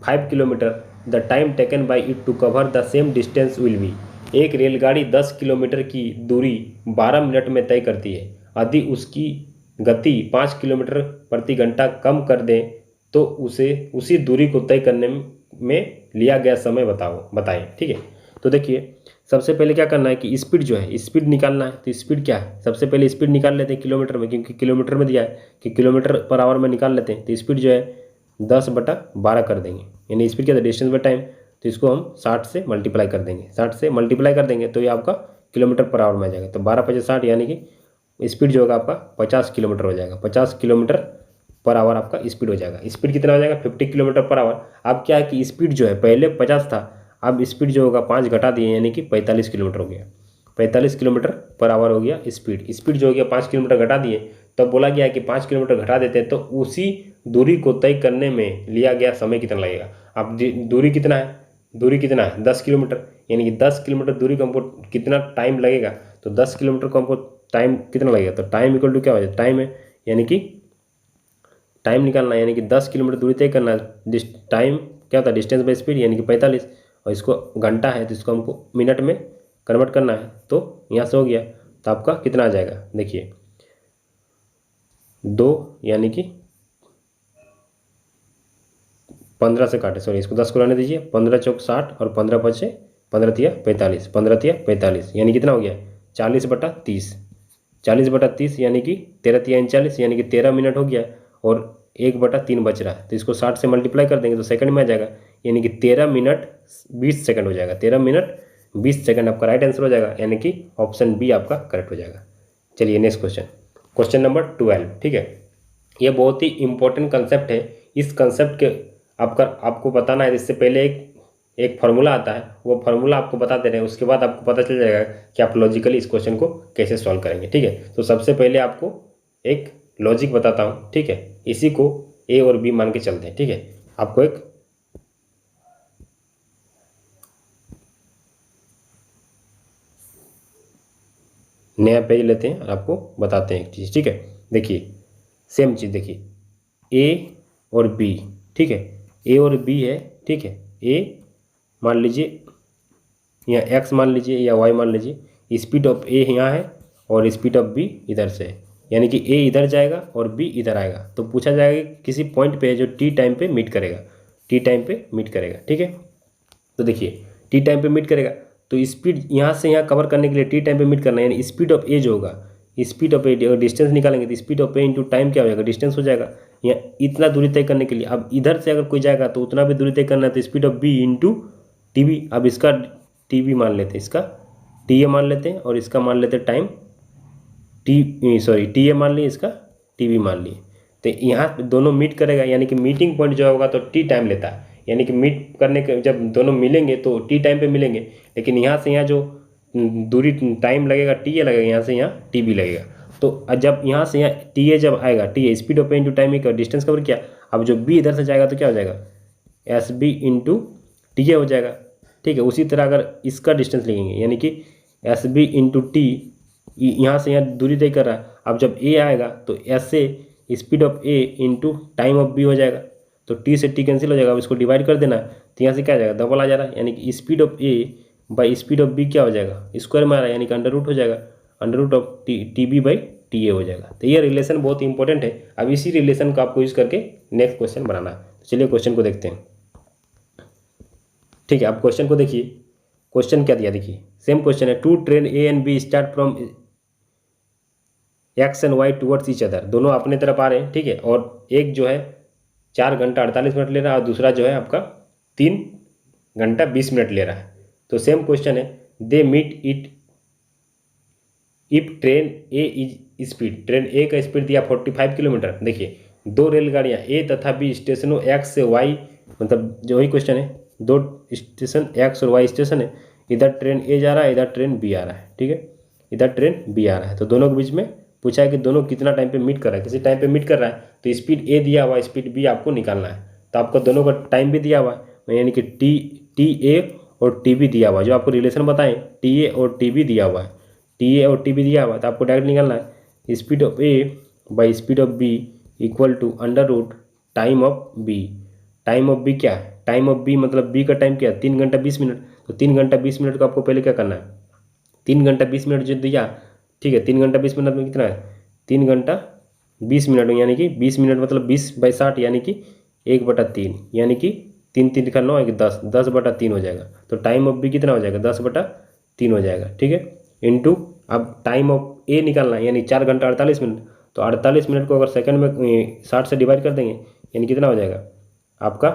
5 kilometre, the time taken by it to cover the same distance will be. एक रेलगाड़ी 10 kilometre की दूरी 12 minute में तय करती है। यदि उसकी गति 5 किलोमीटर प्रति घंटा कम कर दें तो उसी दूरी को तय करने में लिया गया समय बताएं। ठीक है, तो देखिए सबसे पहले क्या करना है कि स्पीड जो है, स्पीड निकालना है। तो स्पीड क्या है, सबसे पहले स्पीड निकाल लेते हैं किलोमीटर में, क्योंकि किलोमीटर में दिया है कि किलोमीटर पर आवर में निकाल लेते हैं। तो स्पीड जो है 10/12 कर देंगे, यानी स्पीड क्या था, डिस्टेंस बाय टाइम। तो इसको हम 60 से मल्टीप्लाई कर देंगे, 60 से मल्टीप्लाई कर देंगे तो ये आपका किलोमीटर पर आवर में आ जाएगा। तो 12×5 = 60 यानी कि स्पीड जो होगा आपका 50 किलोमीटर हो जाएगा। 50 किलोमीटर पर आवर आपका स्पीड हो जाएगा। स्पीड कितना हो जाएगा, 50 किलोमीटर पर आवर। अब क्या है कि स्पीड जो है पहले 50 था, अब स्पीड जो होगा 5 घटा दिए यानी कि 45 किलोमीटर हो गया। 45 किलोमीटर पर आवर हो गया स्पीड जो हो गया 5 किलोमीटर घटा दिए। तब बोला गया कि 5 किलोमीटर घटा देते हैं तो उसी दूरी को तय करने में लिया गया समय कितना लगेगा। अब दूरी कितना है 10 किलोमीटर, यानी कि 10 किलोमीटर दूरी को हमको कितना टाइम लगेगा। तो 10 किलोमीटर को हमको टाइम कितना लगेगा, तो टाइम इक्वल टू क्या हो जाए, टाइम है, यानी कि टाइम निकालना है, यानी कि 10 किलोमीटर दूरी तय करना है। टाइम क्या होता है, डिस्टेंस बाय स्पीड, यानी कि 45, और इसको घंटा है तो इसको हमको मिनट में कन्वर्ट करना है। तो यहाँ से हो गया, तो आपका कितना आ जाएगा, देखिए 2 यानी कि 15 से काटे, सॉरी इसको 10 को रहने दीजिए, 15 चौक 60 और 15 पचे 15 तिया 45, 15 तिया 45 यानी कितना हो गया 40/30, 40/30 यानी कि 13 तिया 39 यानी कि 13 मिनट हो गया, और 1/3 बच रहा है। तो इसको 60 से मल्टीप्लाई कर देंगे तो सेकंड में आ जाएगा, यानी कि 13 मिनट 20 सेकंड हो जाएगा। 13 मिनट 20 सेकंड आपका राइट आंसर हो जाएगा, यानी कि ऑप्शन बी आपका करेक्ट हो जाएगा। चलिए नेक्स्ट क्वेश्चन नंबर 12। ठीक है, ये बहुत ही इंपॉर्टेंट कंसेप्ट है। इस कंसेप्ट के आपको बताना है। इससे पहले एक फार्मूला आता है, वो फार्मूला आपको बता दे रहे हैं, उसके बाद आपको पता चल जाएगा कि आप लॉजिकली इस क्वेश्चन को कैसे सॉल्व करेंगे। ठीक है, तो सबसे पहले आपको एक लॉजिक बताता हूँ। ठीक है, इसी को ए और बी मान के चलते हैं। ठीक है, आपको एक नया पेज लेते हैं और आपको बताते हैं एक चीज़। ठीक है, देखिए सेम चीज़, देखिए ए और बी। ठीक है, ए और बी है। ठीक है, ए मान लीजिए या एक्स मान लीजिए या वाई मान लीजिए। स्पीड ऑफ ए यहाँ है और स्पीड ऑफ बी इधर से है, यानी कि ए इधर जाएगा और बी इधर आएगा। तो पूछा जाएगा कि किसी पॉइंट पे जो टी टाइम पे मीट करेगा, टी टाइम पे मीट करेगा। ठीक है, तो देखिए टी टाइम पे मीट करेगा, तो स्पीड यहाँ से यहाँ कवर करने के लिए टी टाइम पे मीट करना है, यानी स्पीड ऑफ ए जो होगा, स्पीड ऑफ ए डिस्टेंस निकालेंगे तो speed of A into time क्या हो जाएगा, डिस्टेंस हो जाएगा। या इतना दूरी तय करने के लिए। अब इधर से अगर कोई जाएगा तो उतना भी दूरी तय करना है, तो speed of B into T B. अब इसका टी बी मान लेते हैं, इसका टी ए मान लेते हैं, और इसका मान लेते हैं टाइम टी ए मान लिए, इसका टी बी मान लिए। तो यहाँ दोनों मीट करेगा, यानी कि मीटिंग पॉइंट जो होगा तो टी टाइम लेता है, यानी कि मीट करने के जब दोनों मिलेंगे तो टी टाइम पे मिलेंगे। लेकिन यहाँ से यहाँ जो दूरी टाइम लगेगा टी ए लगेगा, यहाँ से यहाँ टी बी लगेगा। तो जब यहाँ से यहाँ टी ए जब आएगा, T A speed of A into time का डिस्टेंस कवर किया। अब जो बी इधर से जाएगा तो क्या हो जाएगा, S B into T A हो जाएगा। ठीक है, उसी तरह अगर इसका डिस्टेंस लिखेंगे, यानी कि एस बी इंटू टी, यहाँ से यहाँ दूरी तय कर रहा है। अब जब ए आएगा तो S A speed of A into time of B हो जाएगा। तो टी से टी कैंसिल हो जाएगा, अब इसको डिवाइड कर देना। तो यहाँ से क्या आ जाएगा, डबल आ जा रहा है, यानी कि speed of A by speed of B क्या हो जाएगा, स्क्वायर में आ रहा है, यानी कि अंडर रूट हो जाएगा, under root of T B by T A हो जाएगा। तो ये रिलेशन बहुत इंपॉर्टेंट है। अब इसी रिलेशन को आपको यूज करके नेक्स्ट क्वेश्चन बनाना है। चलिए क्वेश्चन को देखते हैं। ठीक है, अब क्वेश्चन को देखिए। क्वेश्चन क्या दिया, देखिए सेम क्वेश्चन है। Two train A and B start from X and Y towards each other. दोनों अपने तरफ आ रहे हैं, ठीक है, और एक जो है 4 घंटा 48 मिनट ले रहा है और दूसरा जो है आपका 3 घंटा 20 मिनट ले रहा है। तो सेम क्वेश्चन है, they meet it if train A is speed. Train A का स्पीड दिया 45 किलोमीटर। देखिए दो रेलगाड़ियाँ ए तथा बी स्टेशनों एक्स से वाई, मतलब जो वही क्वेश्चन है, दो स्टेशन एक्स और वाई स्टेशन है, इधर ट्रेन ए जा रहा है, इधर ट्रेन बी आ रहा है। ठीक है, इधर ट्रेन बी आ रहा है। तो दोनों के बीच में पूछा है कि दोनों कितना टाइम पे मीट कर रहा है, किसी टाइम पे मीट कर रहा है। तो स्पीड ए दिया हुआ है, स्पीड बी आपको निकालना है। तो आपको दोनों का टाइम भी दिया हुआ है, यानी कि टी ए और टी बी दिया हुआ है। जो आपको रिलेशन बताएं, टी ए और टी बी दिया हुआ है, टी ए और टी बी दिया हुआ है। तो आपको डायरेक्ट निकालना है, speed of A by speed of B equal to under root time of B. Time of B क्या है, टाइम ऑफ बी मतलब बी का टाइम क्या है, 3 घंटा 20 मिनट। तो 3 घंटा 20 मिनट को आपको पहले क्या करना है, 3 घंटा 20 मिनट जो दिया, ठीक है, 3 घंटा 20 मिनट में कितना है, 3 घंटा 20 मिनट में, यानी कि 20 मिनट मतलब 20/60, यानी कि 1/3, यानी कि 3 का 9 10, 10/3 हो जाएगा। तो टाइम ऑफ बी कितना हो जाएगा, 10/3 हो जाएगा। ठीक है, इंटू अब टाइम ऑफ ए निकालना है, यानी 4 घंटा 48 मिनट। तो 48 मिनट को अगर सेकंड में 60 से डिवाइड कर देंगे, यानी कितना हो जाएगा आपका,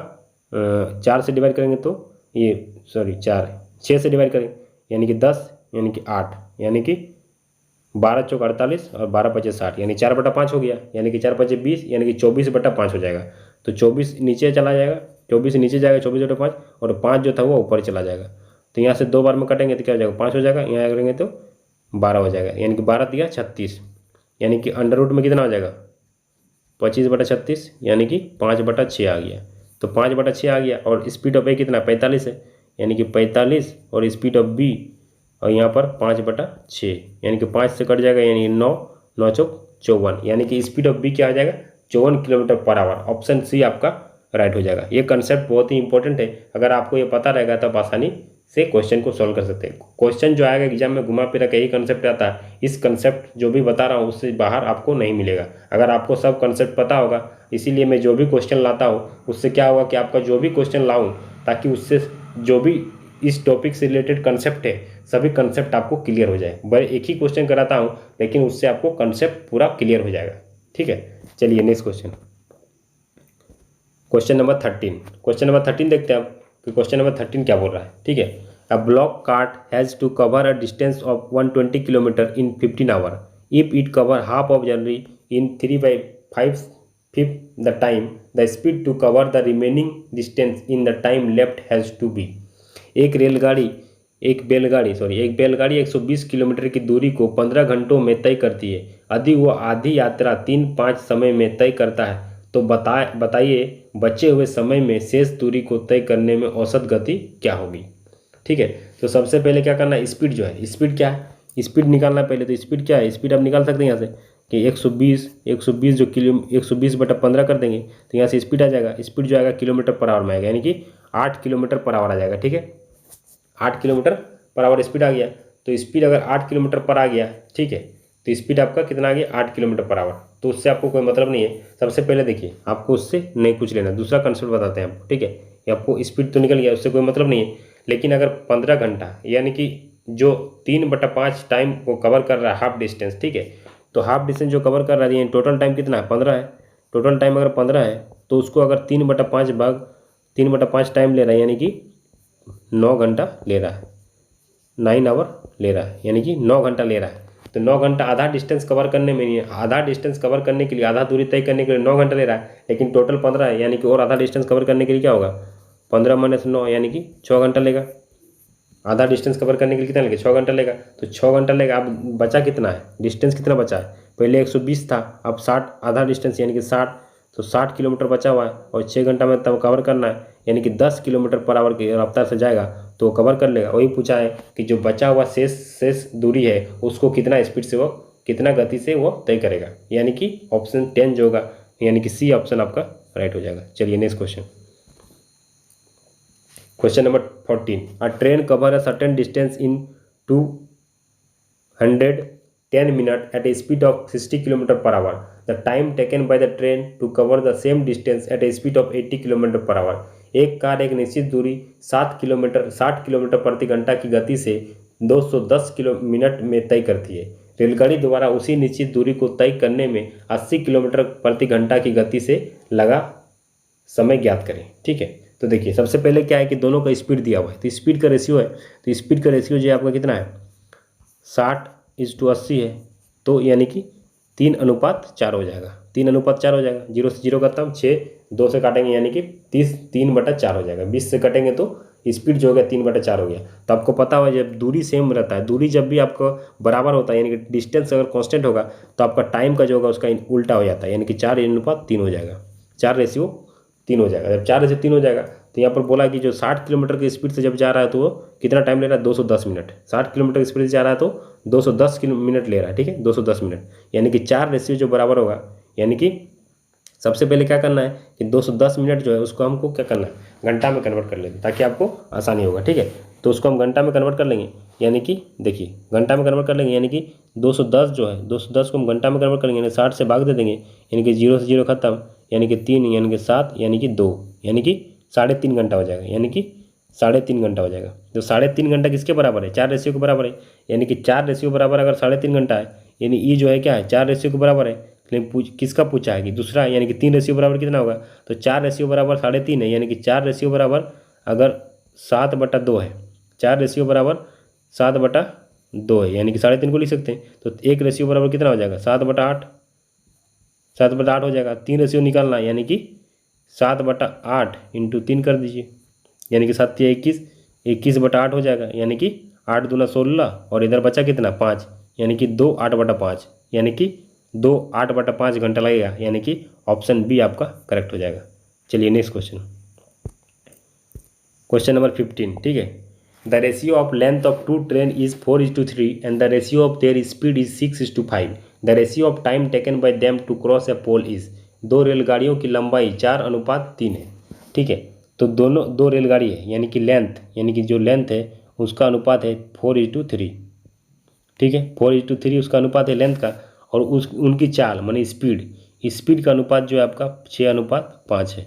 4 से डिवाइड करेंगे तो ये 6 से डिवाइड करेंगे, यानी कि 10, यानी कि 8, यानी कि 12 चौक 48 और 12 पचे 60, यानी 4/5 हो गया, यानी कि 4 पचे 20, यानी कि 24/5 हो जाएगा। तो 24 नीचे चला जाएगा, 24 नीचे जाएगा, 24/5, और 5 जो था वो ऊपर चला जाएगा। तो यहाँ से 2 बार में कटेंगे तो क्या हो जाएगा, 5 हो जाएगा, यहाँ करेंगे तो 12 हो जाएगा, यानी कि 12 दिया 36, यानी कि अंडर रूट में कितना हो जाएगा, 25/36, यानी कि 5/6 आ गया। तो 5/6 आ गया, और स्पीड ऑफ ए कितना 45 है, यानी कि 45, और स्पीड ऑफ बी और यहाँ पर 5/6, यानी कि 5 से कट जाएगा, यानी 9, 9 चौक 54, यानी कि स्पीड ऑफ बी क्या आ जाएगा, 54 किलोमीटर/आवर। ऑप्शन सी आपका राइट हो जाएगा। ये कंसेप्ट बहुत ही इंपॉर्टेंट है, अगर आपको ये पता रहेगा तो आप आसानी से क्वेश्चन को सॉल्व कर सकते हैं। क्वेश्चन जो आएगा एग्जाम में घुमा फिरा के यही कंसेप्ट आता है। इस कंसेप्ट जो भी बता रहा हूँ उससे बाहर आपको नहीं मिलेगा। अगर आपको सब कंसेप्ट पता होगा, इसीलिए मैं जो भी क्वेश्चन लाता हूँ उससे क्या होगा कि आपका जो भी क्वेश्चन लाऊँ, ताकि उससे जो भी इस टॉपिक से रिलेटेड कंसेप्ट है, सभी कंसेप्ट आपको क्लियर हो जाए। बस एक ही क्वेश्चन कराता हूँ, लेकिन उससे आपको कंसेप्ट पूरा क्लियर हो जाएगा। ठीक है, चलिए next question, question number 13। Question number 13 देखते हैं आप कि क्वेश्चन नंबर 13 क्या बोल रहा है। ठीक है, a bullock cart has to cover a distance of 120 kilometre in 15 hour. If it cover half of journey in 3/5 the time, the speed to cover the remaining distance in the time left has to be. एक बैलगाड़ी 120 kilometre की दूरी को 15 घंटों में तय करती है। यदि वो आधी यात्रा 3-5 समय में तय करता है तो बताइए बचे हुए समय में शेष दूरी को तय करने में औसत गति क्या होगी। ठीक है, तो सबसे पहले क्या करना है, स्पीड जो है, स्पीड क्या है, स्पीड निकालना है पहले। तो स्पीड क्या है, स्पीड आप निकाल सकते हैं यहाँ से कि 120 जो 120/15 कर देंगे तो यहाँ से स्पीड आ जाएगा। स्पीड जो आएगा किलोमीटर/आवर में आएगा, यानी कि 8 किलोमीटर/आवर आ जाएगा। ठीक है, 8 किलोमीटर/आवर स्पीड आ गया। तो स्पीड अगर 8 किलोमीटर पर आ गया, ठीक है, तो स्पीड आपका कितना आ गया, 8 किलोमीटर/आवर। तो उससे आपको कोई मतलब नहीं है। सबसे पहले देखिए, आपको उससे नहीं कुछ लेना, दूसरा कंसेप्ट बताते हैं आपको। ठीक है, ये आपको स्पीड तो निकल गया, उससे कोई मतलब नहीं है। लेकिन अगर 15 घंटा, यानी कि जो 3/5 टाइम को कवर कर रहा है, हाफ डिस्टेंस, ठीक है, तो हाफ डिस्टेंस जो कवर कर रहा है, टोटल टाइम कितना है, 15 है। टोटल टाइम अगर 15 है तो उसको अगर 3/5 टाइम ले रहा है, यानी कि 9 घंटा ले रहा है, 9 आवर ले रहा है, यानी कि 9 घंटा ले रहा है। तो 9 घंटा आधा डिस्टेंस कवर करने में नहीं है, आधा डिस्टेंस कवर करने के लिए, आधा दूरी तय करने के लिए 9 घंटा ले रहा है, लेकिन टोटल 15 है, यानी कि और आधा डिस्टेंस कवर करने के लिए क्या होगा, 15 - 9 यानी कि 6 घंटा लेगा। आधा डिस्टेंस कवर करने के लिए कितना लेगा, 6 घंटा लेगा। तो 6 घंटा लेगा। अब बचा कितना है, डिस्टेंस कितना बचा है, पहले 120 था, अब 60, आधा डिस्टेंस यानी कि 60, तो 60 किलोमीटर बचा हुआ है और 6 घंटा में तब कवर करना है, यानी कि 10 किलोमीटर पर आवर की रफ्तार से जाएगा तो वो कवर कर लेगा। वही पूछा है कि जो बचा हुआ शेष दूरी है उसको कितना स्पीड से, वो कितना गति से वो तय करेगा, यानी कि ऑप्शन 10 जो होगा, यानी कि सी ऑप्शन आपका राइट हो जाएगा। चलिए next question, question number 14। A train cover a certain distance in 210 minute at a speed of 60 kilometre per hour. The time taken by the train to cover the same distance at a speed of 80 kilometre per hour. एक car एक निश्चित दूरी 60 kilometre प्रति घंटा की गति से 210 minute में तय करती है। रेलगाड़ी द्वारा उसी निश्चित दूरी को तय करने में 80 किलोमीटर प्रति घंटा की गति से लगा समय ज्ञात करें। ठीक है, तो देखिए सबसे पहले क्या है कि दोनों का स्पीड दिया हुआ है, तो स्पीड का रेशियो है, तो स्पीड का रेशियो जो आपका कितना है, 60:80 है, तो यानी कि 3:4 हो जाएगा, 3:4 हो जाएगा। 0 से 0 करता हूँ, 6, 2 से काटेंगे यानी कि 3/4 हो जाएगा। 20 से कटेंगे तो स्पीड जो हो गया 3/4 हो गया। तो आपको पता हुआ जब दूरी सेम रहता है, दूरी जब भी आपको बराबर होता है, यानी कि डिस्टेंस अगर कांस्टेंट होगा तो आपका टाइम का जो होगा उसका उल्टा हो जाता है, यानी कि 4:3 हो जाएगा, 4:3 हो जाएगा। जब 4:3 हो जाएगा तो यहाँ पर बोला कि जो 60 किलोमीटर की स्पीड से जब जा रहा है तो वो कितना टाइम ले रहा है, 210 मिनट। 60 किलोमीटर की स्पीड से जा रहा है तो 210 मिनट ले रहा है। ठीक है, 210 मिनट, यानी कि 4 रेशियो जो बराबर होगा, यानी कि सबसे पहले क्या करना है कि 210 मिनट जो है उसको हमको क्या करना है, घंटा में कन्वर्ट कर लेंगे ताकि आपको आसानी होगा। ठीक है, तो उसको हम घंटा में कन्वर्ट कर लेंगे, यानी कि देखिए घंटा में कन्वर्ट कर लेंगे, यानी कि 210 जो है 210 को हम घंटा में कन्वर्ट करेंगे, यानी 60 से भाग दे देंगे, यानी कि 0 से 0 खत्म, यानी कि 3, यानी कि 7, यानी कि 2, यानी कि 3.5 घंटा हो जाएगा, यानी कि 3.5 घंटा हो जाएगा। तो 3.5 घंटा किसके बराबर है, 4 रेशियो के बराबर है, यानी कि 4 रेशियो बराबर अगर 3.5 घंटा है, यानी ई जो है क्या है, 4 रेशियो के बराबर है। लेकिन किसका पूछा है कि दूसरा, यानी कि 3 रेशियो बराबर कितना होगा, तो 4 रेशियो बराबर 3.5 है, यानी कि 4 रेशियो बराबर अगर 7/2 है, 4 रेशियो बराबर 7/2 है, यानी कि 3.5 को लिख सकते हैं। तो 1 रेशियो बराबर कितना हो जाएगा, 7/8, 7/8 हो जाएगा। 3 रेशियो निकालना है, यानी कि 7/8 × 3 कर दीजिए, यानी कि 7 × 21, 21/8 हो जाएगा, यानी कि 8 दूना 16, और इधर बचा कितना 5, यानी कि 2 8/5, यानी कि 2 8/5 घंटा लगेगा, यानी कि ऑप्शन बी आपका करेक्ट हो जाएगा। चलिए नेक्स्ट क्वेश्चन, क्वेश्चन नंबर 15। ठीक है, the ratio of length of 2 train is 4:3 and the ratio of their speed is 6:5। The ratio of time taken by them to cross a pole is. दो रेलगाड़ियों की लंबाई 4:3 है। ठीक है, तो दोनों 2 रेलगाड़ी है, यानी कि लेंथ, यानी कि जो लेंथ है उसका अनुपात है 4:3। ठीक है, 4:3 उसका अनुपात है लेंथ का, और उनकी चाल मानी स्पीड का अनुपात जो है आपका 6:5 है।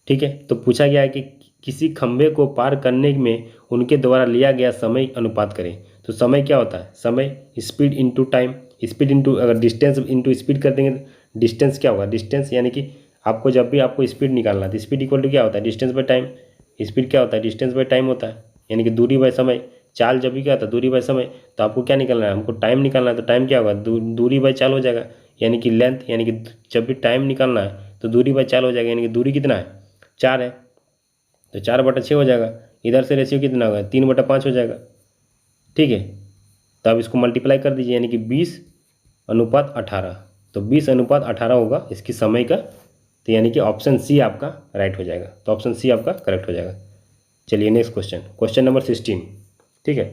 ठीक है, तो पूछा गया है कि किसी खंभे को पार करने में उनके द्वारा लिया गया समय अनुपात करें। तो समय क्या होता है, समय speed into time, speed into अगर डिस्टेंस इंटू स्पीड कर देंगे तो डिस्टेंस क्या होगा, डिस्टेंस यानी कि आपको जब भी आपको स्पीड निकालना है तो स्पीड इक्वल टू क्या होता है, डिस्टेंस बाय टाइम। स्पीड क्या होता है, डिस्टेंस बाय टाइम होता है, यानी कि दूरी बाय समय। चाल जब भी क्या होता है, दूरी बाय समय। तो आपको क्या निकालना है, हमको टाइम निकालना है, तो टाइम क्या होगा, दूरी बाय चाल हो जाएगा, यानी कि लेंथ, यानी कि जब भी टाइम निकालना है तो दूरी बाय चाल हो जाएगा, यानी कि दूरी कितना है 4 है, तो 4/6 हो जाएगा। इधर से रेशियो कितना होगा, 3/5 हो जाएगा। ठीक है, तो आप इसको मल्टीप्लाई कर दीजिए, यानी कि 20:18, तो 20:18 होगा इसकी समय का, तो यानी कि ऑप्शन सी आपका राइट हो जाएगा, तो ऑप्शन सी आपका करेक्ट हो जाएगा। चलिए नेक्स्ट क्वेश्चन, क्वेश्चन नंबर 16। ठीक है,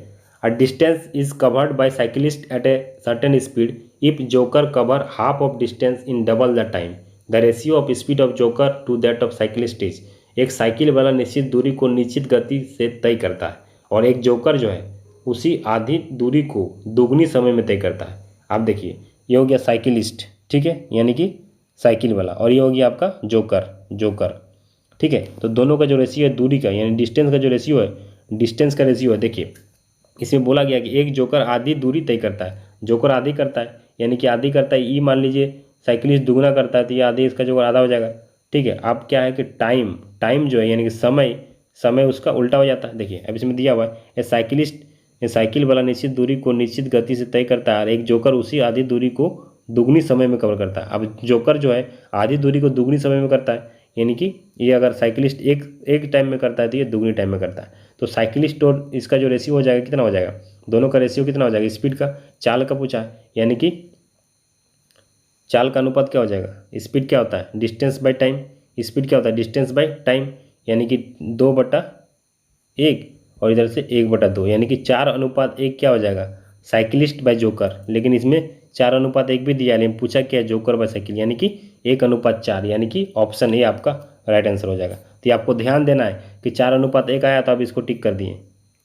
a distance is covered by cyclist at a certain speed if jogger cover half of distance in double the time. The ratio of speed of jogger to that of cyclist is. एक cycle वाला निश्चित दूरी को निश्चित गति से तय करता है, और एक जोकर जो है उसी आधी दूरी को दोगुनी समय में तय करता है। आप देखिए, ये हो गया साइकिलिस्ट, ठीक है, यानी कि साइकिल वाला, और ये हो गया आपका जोकर। ठीक है, तो दोनों का जो रेशियो है दूरी का, यानी डिस्टेंस का जो रेशियो है, देखिए इसमें बोला गया कि एक जोकर आधी दूरी तय करता है, जोकर आधी करता है, यानी कि आधी करता है ई मान लीजिए साइकिलिस्ट दुगना करता है तो ये आधे इसका जो आधा हो जाएगा। ठीक है, अब क्या है कि टाइम जो है यानी कि समय उसका उल्टा हो जाता है। देखिए अब इसमें दिया हुआ है ये साइकिल वाला निश्चित दूरी को निश्चित गति से तय करता है और एक जोकर उसी आधी दूरी को दुगनी समय में कवर करता है। अब जोकर जो है आधी दूरी को दुगनी समय में करता है, यानी कि ये अगर साइकिलिस्ट एक टाइम में करता है तो ये दुगनी टाइम में करता है। तो साइकिलिस्ट और इसका जो रेशियो हो जाएगा कितना हो जाएगा, दोनों का रेशियो कितना हो जाएगा, स्पीड का चाल का पूछा है, यानी कि चाल का अनुपात क्या हो जाएगा, स्पीड क्या होता है डिस्टेंस बाय टाइम, स्पीड क्या होता है डिस्टेंस बाय टाइम, यानी कि 2/1 और इधर से 1/2, यानी कि 4:1 क्या हो जाएगा साइकिलिस्ट बाय जोकर। लेकिन इसमें 4:1 भी दिया है, लेकिन पूछा क्या है जोकर बाय साइकिल, यानी कि 1:4, यानी कि ऑप्शन ए आपका राइट आंसर हो जाएगा। तो ये आपको ध्यान देना है कि 4:1 आया तो आप इसको टिक कर दिए,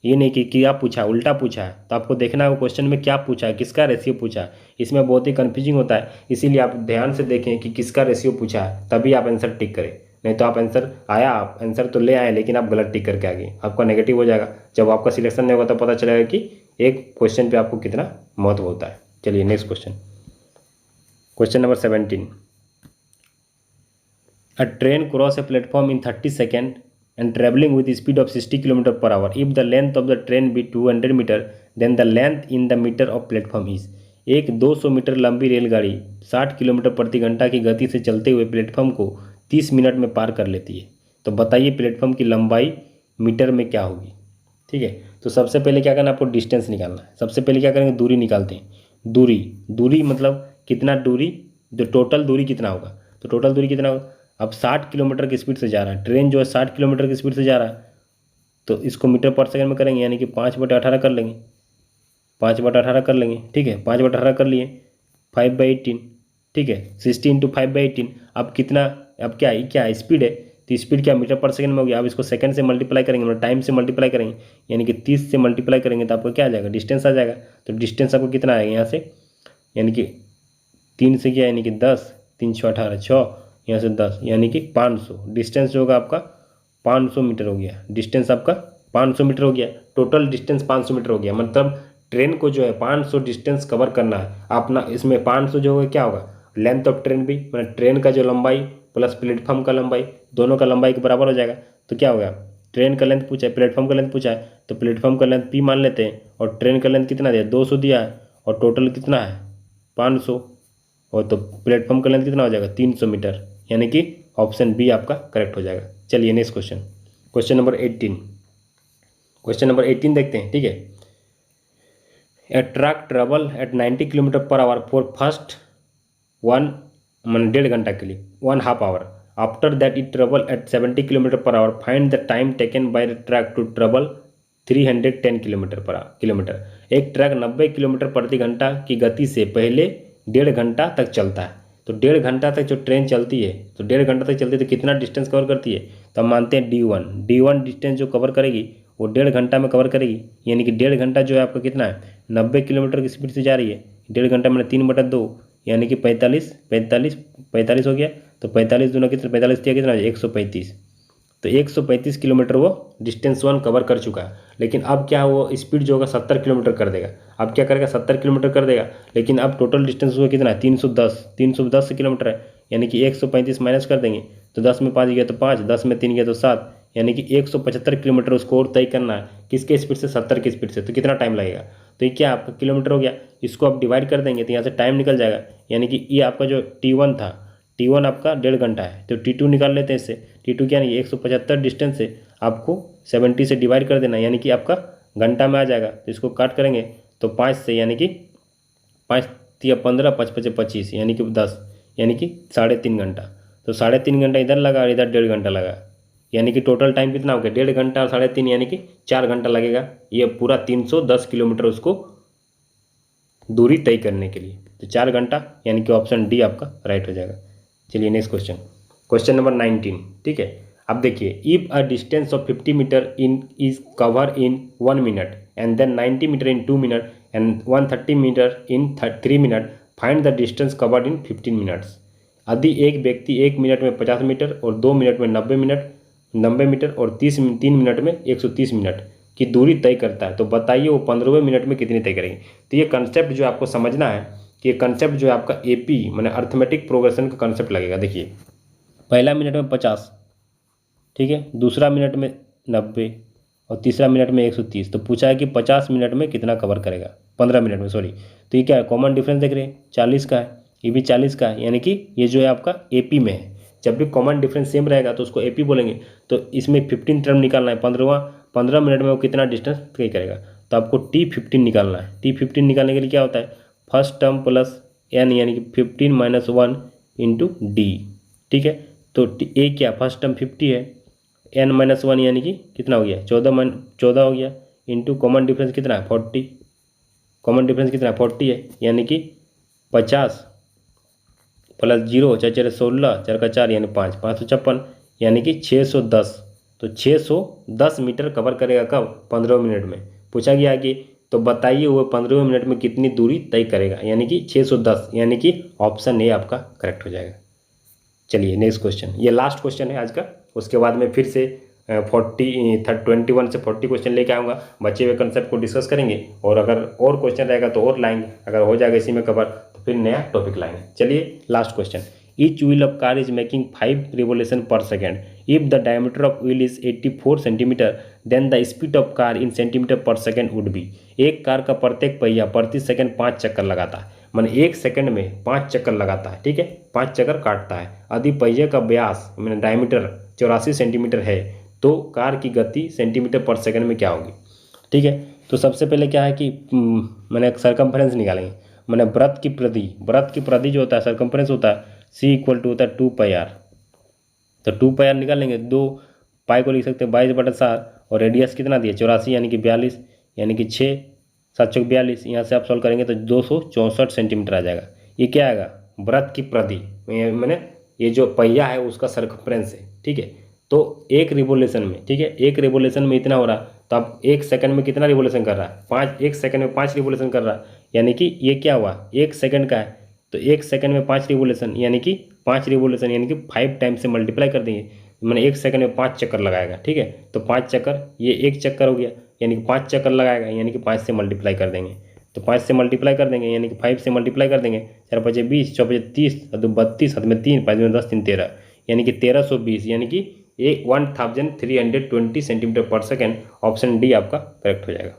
ये नहीं कि क्या पूछा उल्टा पूछा है। तो आपको देखना है वो क्वेश्चन में क्या पूछा है, किसका रेशियो पूछा है, इसमें बहुत ही कन्फ्यूजिंग होता है। इसीलिए आप ध्यान से देखें कि किसका रेशियो पूछा है, तभी आप आंसर टिक करें। नहीं तो आप आंसर तो ले आए लेकिन आप गलत टिक करके आ गए, आपका नेगेटिव हो जाएगा। जब आपका सिलेक्शन नहीं होगा तो पता चलेगा कि एक क्वेश्चन पे आपको कितना महत्व होता है। चलिए next question number 17। A train cross a platform in 30 seconds and traveling with a speed of 60 km per hour. If the length of the train be 200 meter, then the length in the meter of platform is। एक 200 metre लंबी रेलगाड़ी 60 kilometre प्रति घंटा की गति से चलते हुए प्लेटफॉर्म को 30 मिनट में पार कर लेती है। तो बताइए प्लेटफॉर्म की लंबाई मीटर में क्या होगी। ठीक है, तो सबसे पहले क्या करना है, आपको डिस्टेंस निकालना है। सबसे पहले क्या करेंगे, दूरी निकालते हैं। दूरी मतलब कितना दूरी, जो टोटल दूरी कितना होगा, तो टोटल दूरी कितना होगा। अब 60 किलोमीटर की स्पीड से जा रहा है ट्रेन, जो है 60 किलोमीटर की स्पीड से जा रहा है, तो इसको मीटर पर सेकंड में करेंगे, यानी कि 5/18 कर लेंगे, 5/18 कर लेंगे। ठीक है, 5/18 कर लिए, 5/18। ठीक है, 60 × 5/18। अब कितना, अब क्या है स्पीड है, तो स्पीड क्या मीटर पर सेकंड में हो गया। अब इसको सेकंड से मल्टीप्लाई करेंगे, मतलब टाइम से मल्टीप्लाई करेंगे, यानी कि 30 से मल्टीप्लाई करेंगे तो आपको क्या आ जाएगा, डिस्टेंस आ जाएगा। तो डिस्टेंस आपको कितना आएगा यहाँ से, यानी कि 3 से क्या, यानी कि 10, 3 × 6 = 18, 6 यहाँ से 10, यानी कि 500। डिस्टेंस जो होगा आपका 500 मीटर हो गया। डिस्टेंस आपका 500 मीटर हो गया, टोटल डिस्टेंस 500 मीटर हो गया। मतलब ट्रेन को जो है 500 डिस्टेंस कवर करना है अपना। इसमें 500 जो होगा क्या होगा, लेंथ ऑफ ट्रेन भी, मतलब ट्रेन का जो लंबाई प्लस प्लेटफॉर्म का लंबाई, दोनों का लंबाई के बराबर हो जाएगा। तो क्या होगा, ट्रेन का लेंथ पूछा है, प्लेटफॉर्म का लेंथ पूछा है, तो प्लेटफॉर्म का लेंथ P मान लेते हैं, और ट्रेन का लेंथ कितना दिया, 200 दिया है, और टोटल कितना है 500, और तो प्लेटफॉर्म का लेंथ कितना हो जाएगा 300 मीटर, यानी कि ऑप्शन बी आपका करेक्ट हो जाएगा। चलिए नेक्स्ट क्वेश्चन नंबर 18 देखते हैं। ठीक है, a truck travel at 90 kilometre per hour for first 1.5 घंटा के लिए 1/2 hour. After that it travel at 70 kilometre per hour. Find the time taken by the truck to travel 310 kilometre. एक truck 90 kilometre प्रति घंटा की गति से पहले 1.5 घंटा तक चलता है। तो 1.5 घंटा तक जो ट्रेन चलती है, तो 1.5 घंटा तक चलती है, तो कितना डिस्टेंस कवर करती है, तो हम मानते हैं D1 डिस्टेंस जो कवर करेगी वो 1.5 घंटा में कवर करेगी। यानी कि 1.5 घंटा जो है आपका कितना है, 90 किलोमीटर की स्पीड से जा रही है, 1.5 घंटा में 3/2, यानी कि 45 हो गया। तो 45 दूना कितना, 45 दिया कितना, 135। तो 135 किलोमीटर वो डिस्टेंस 1 कवर कर चुका है। लेकिन अब क्या वो स्पीड जो होगा 70 किलोमीटर कर देगा। अब क्या करेगा, 70 किलोमीटर कर देगा, लेकिन अब टोटल डिस्टेंस हुआ कितना है, 310 किलोमीटर है, यानी कि 135 माइनस कर देंगे, तो 10 में 5 गया तो 5, 10 में 3 गया तो 7, यानी कि 175 किलोमीटर उसको और तय करना है। किसके स्पीड से, 70 की स्पीड से। तो कितना टाइम लगेगा, तो ये क्या आपका किलोमीटर हो गया। इसको आप डिवाइड कर देंगे तो यहाँ से टाइम निकल जाएगा, यानी कि ये आपका जो T1 था, T1 आपका 1.5 घंटा है, तो T2 निकाल लेते हैं इससे। T2 क्या नहीं, 175 डिस्टेंस से आपको 70 से डिवाइड कर देना, यानी कि आपका घंटा में आ जाएगा। तो इसको काट करेंगे तो 5 से, यानी कि 5 × 15, 5 × 5 = 25, यानी कि 10, यानी कि 3.5 घंटा। तो 3.5 घंटा इधर लगा और इधर 1.5 घंटा लगा, यानी कि टोटल टाइम कितना हो गया, 1.5 घंटा और 3.5, यानी कि 4 घंटा लगेगा ये पूरा 310 किलोमीटर उसको दूरी तय करने के लिए। तो 4 घंटा, यानी कि ऑप्शन डी आपका राइट हो जाएगा। चलिए नेक्स्ट क्वेश्चन नंबर 19। ठीक है, अब देखिए, if a distance of 50 metre is cover in 1 minute and then 90 metre in 2 minute and 130 metre in 3 minute, find the distance covered in 15 minutes. यदि एक व्यक्ति 1 मिनट में 50 मीटर और 2 मिनट में 90 मीटर और 3 मिनट में 130 मिनट की दूरी तय करता है, तो बताइए वो 15वें मिनट में कितनी तय करेंगे। तो ये कंसेप्ट जो आपको समझना है कि कंसेप्ट जो है आपका AP मैंने अर्थमेटिक प्रोग्रेशन का कंसेप्ट लगेगा। देखिए पहला मिनट में 50, ठीक है, दूसरा मिनट में 90 और तीसरा मिनट में 130। तो पूछा है कि 50 मिनट में कितना कवर करेगा, 15 मिनट में सॉरी। तो ये क्या है, कॉमन डिफरेंस देख रहे हैं 40 का है, ये भी 40 का है, यानी कि ये जो है आपका AP में है। जब भी कॉमन डिफरेंस सेम रहेगा तो उसको AP बोलेंगे। तो इसमें 15 टर्म निकालना है, 15 मिनट में वो कितना डिस्टेंस तय करेगा। तो आपको T15 निकालना है। T15 निकालने के लिए क्या होता है, फर्स्ट टर्म प्लस n यानी कि 15 - 1 इंटू D, ठीक है। तो A क्या, फर्स्ट टर्म 50 है, n - 1 यानी कि कितना हो गया, 14 हो गया, इंटू कॉमन डिफरेंस कितना है 40, कॉमन डिफरेंस कितना है 40 है, यानी कि 50 प्लस 0 4 4 16 4 का 4 यानी 5 556 यानी कि 610। तो 610 मीटर कवर करेगा कब, 15 मिनट में। पूछा गया कि तो बताइए वो 15 मिनट में कितनी दूरी तय करेगा, यानी कि 610, यानी कि ऑप्शन ए आपका करेक्ट हो जाएगा। चलिए नेक्स्ट क्वेश्चन, ये लास्ट क्वेश्चन है आज का। उसके बाद में फिर से 21 से 40 क्वेश्चन लेके आऊँगा, बचे हुए कंसेप्ट को डिस्कस करेंगे, और अगर और क्वेश्चन रहेगा तो और लाएंगे, अगर हो जाएगा इसी में कवर तो फिर नया टॉपिक लाएंगे। चलिए last question, each wheel of car is making 5 revolution per second. If the diameter of wheel is 84 centimetre then the speed of car in centimetre per second would be. एक car का प्रत्येक पहिया प्रति second 5 चक्कर लगाता है, मैंने 1 second में 5 चक्कर लगाता है, ठीक है, 5 चक्कर काटता है। यदि पहिए का व्यास मैंने डायमीटर 84 सेंटीमीटर है तो कार की गति सेंटीमीटर पर सेकंड में क्या होगी, ठीक है। तो सबसे पहले क्या है कि मैंने सरकमफ्रेंस निकालेंगे, मैंने व्रत की प्रधि जो होता है सरकमफ्रेंस होता है C = होता है 2πr। तो 2πr निकालेंगे, 2 पाई को लिख सकते हैं 22/7, और रेडियस कितना दिया 84 यानी कि 42, यानी कि 6 7 चौक 42, यहाँ से आप सॉल्व करेंगे तो 264 सेंटीमीटर आ जाएगा। ये क्या आएगा, व्रत की प्रधि, मैंने ये जो पहिया है उसका सरकमफ्रेंस है, ठीक है। तो एक रिवोल्यूशन में, ठीक है, एक रिवोल्यूशन में इतना हो रहा, तो आप 1 सेकंड में कितना रिवोल्यूशन कर रहा है, 1 सेकंड में 5 रिवोल्यूशन कर रहा है, यानी कि ये क्या हुआ 1 सेकंड का है, तो 1 सेकंड में 5 रिवोल्यूशन यानी कि 5 रिवोल्यूशन यानी कि 5 टाइम से मल्टीप्लाई कर देंगे, मैंने 1 सेकंड में 5 चक्कर लगाएगा, ठीक है। तो 5 चक्कर, ये 1 चक्कर हो गया, यानी कि 5 चक्कर लगाएगा, यानी कि 5 से मल्टीप्लाई कर देंगे। तो 5 से मल्टीप्लाई कर देंगे यानी कि 5 से मल्टीप्लाई कर देंगे, 4 5 20 4 5 30 2 32 7 में 3 5 में 10 3 13, यानी कि 1320, यानी कि 1320 centimetre per second. Option D आपका करेक्ट हो जाएगा।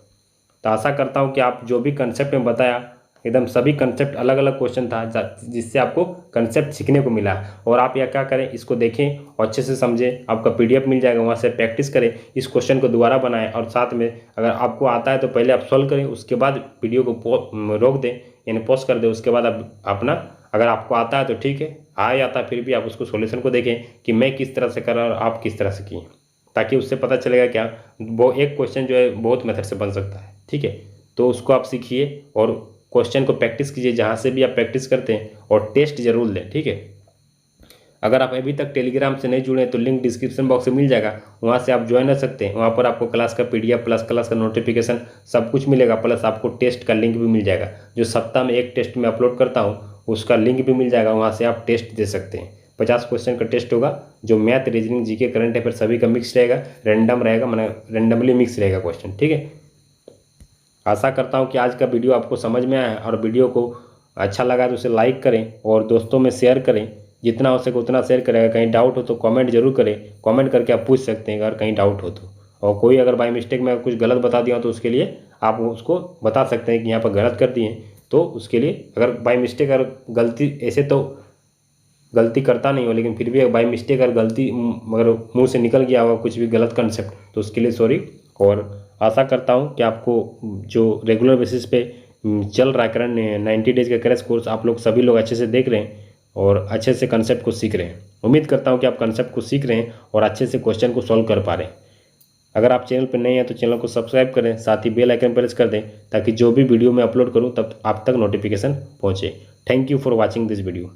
तो आशा करता हूँ कि आप जो भी कंसेप्ट में बताया एकदम सभी कंसेप्ट अलग अलग क्वेश्चन था जिससे आपको कंसेप्ट सीखने को मिला, और आप यह क्या करें, इसको देखें और अच्छे से समझें। आपका PDF मिल जाएगा, वहाँ से प्रैक्टिस करें, इस क्वेश्चन को दोबारा बनाएं, और साथ में अगर आपको आता है तो पहले आप सॉल्व करें, उसके बाद वीडियो को रोक दें यानी पॉज कर दें। उसके बाद आप अपना, अगर आपको आता है तो ठीक है, आता है फिर भी आप उसको सॉल्यूशन को देखें कि मैं किस तरह से कर रहा और आप किस तरह से किए, ताकि उससे पता चलेगा क्या वो एक क्वेश्चन जो है बहुत मेथड से बन सकता है, ठीक है। तो उसको आप सीखिए और क्वेश्चन को प्रैक्टिस कीजिए, जहाँ से भी आप प्रैक्टिस करते हैं, और टेस्ट जरूर लें, ठीक है। अगर आप अभी तक टेलीग्राम से नहीं जुड़े तो लिंक डिस्क्रिप्शन बॉक्स में मिल जाएगा, वहाँ से आप ज्वाइन कर सकते हैं। वहाँ पर आपको क्लास का PDF प्लस क्लास का नोटिफिकेशन सब कुछ मिलेगा, प्लस आपको टेस्ट का लिंक भी मिल जाएगा। जो सप्ताह में एक टेस्ट में अपलोड करता हूँ उसका लिंक भी मिल जाएगा, वहाँ से आप टेस्ट दे सकते हैं। 50 क्वेश्चन का टेस्ट होगा, जो math, reasoning, GK, current affair सभी का मिक्स रहेगा, रैंडम रहेगा, मैंने रैंडमली मिक्स रहेगा क्वेश्चन, ठीक है। आशा करता हूँ कि आज का वीडियो आपको समझ में आया, और वीडियो को अच्छा लगा तो उसे लाइक करें और दोस्तों में शेयर करें, जितना हो सके उतना शेयर करेगा। कहीं डाउट हो तो कमेंट जरूर करें, कमेंट करके आप पूछ सकते हैं अगर कहीं डाउट हो तो। और कोई अगर बाई मिस्टेक में कुछ गलत बता दिया हो तो उसके लिए आप उसको बता सकते हैं कि यहाँ पर गलत कर दिए, तो उसके लिए अगर बाई मिस्टेक अगर गलती, ऐसे तो गलती करता नहीं हो, लेकिन फिर भी बाई मिस्टेक अगर गलती अगर मुँह से निकल गया होगा कुछ भी गलत कंसेप्ट तो उसके लिए सॉरी। और आशा करता हूँ कि आपको जो रेगुलर बेसिस पे चल रहा है करंट 90 डेज का क्रैश कोर्स, आप लोग सभी लोग अच्छे से देख रहे हैं और अच्छे से कंसेप्ट को सीख रहे हैं। उम्मीद करता हूँ कि आप कंसेप्ट को सीख रहे हैं और अच्छे से क्वेश्चन को सॉल्व कर पा रहे हैं। अगर आप चैनल पर नए हैं तो चैनल को सब्सक्राइब करें, साथ ही बेल आइकन प्रेस कर दें ताकि जो भी वीडियो मैं अपलोड करूँ तब आप तक नोटिफिकेशन पहुँचे। Thank you for watching this video.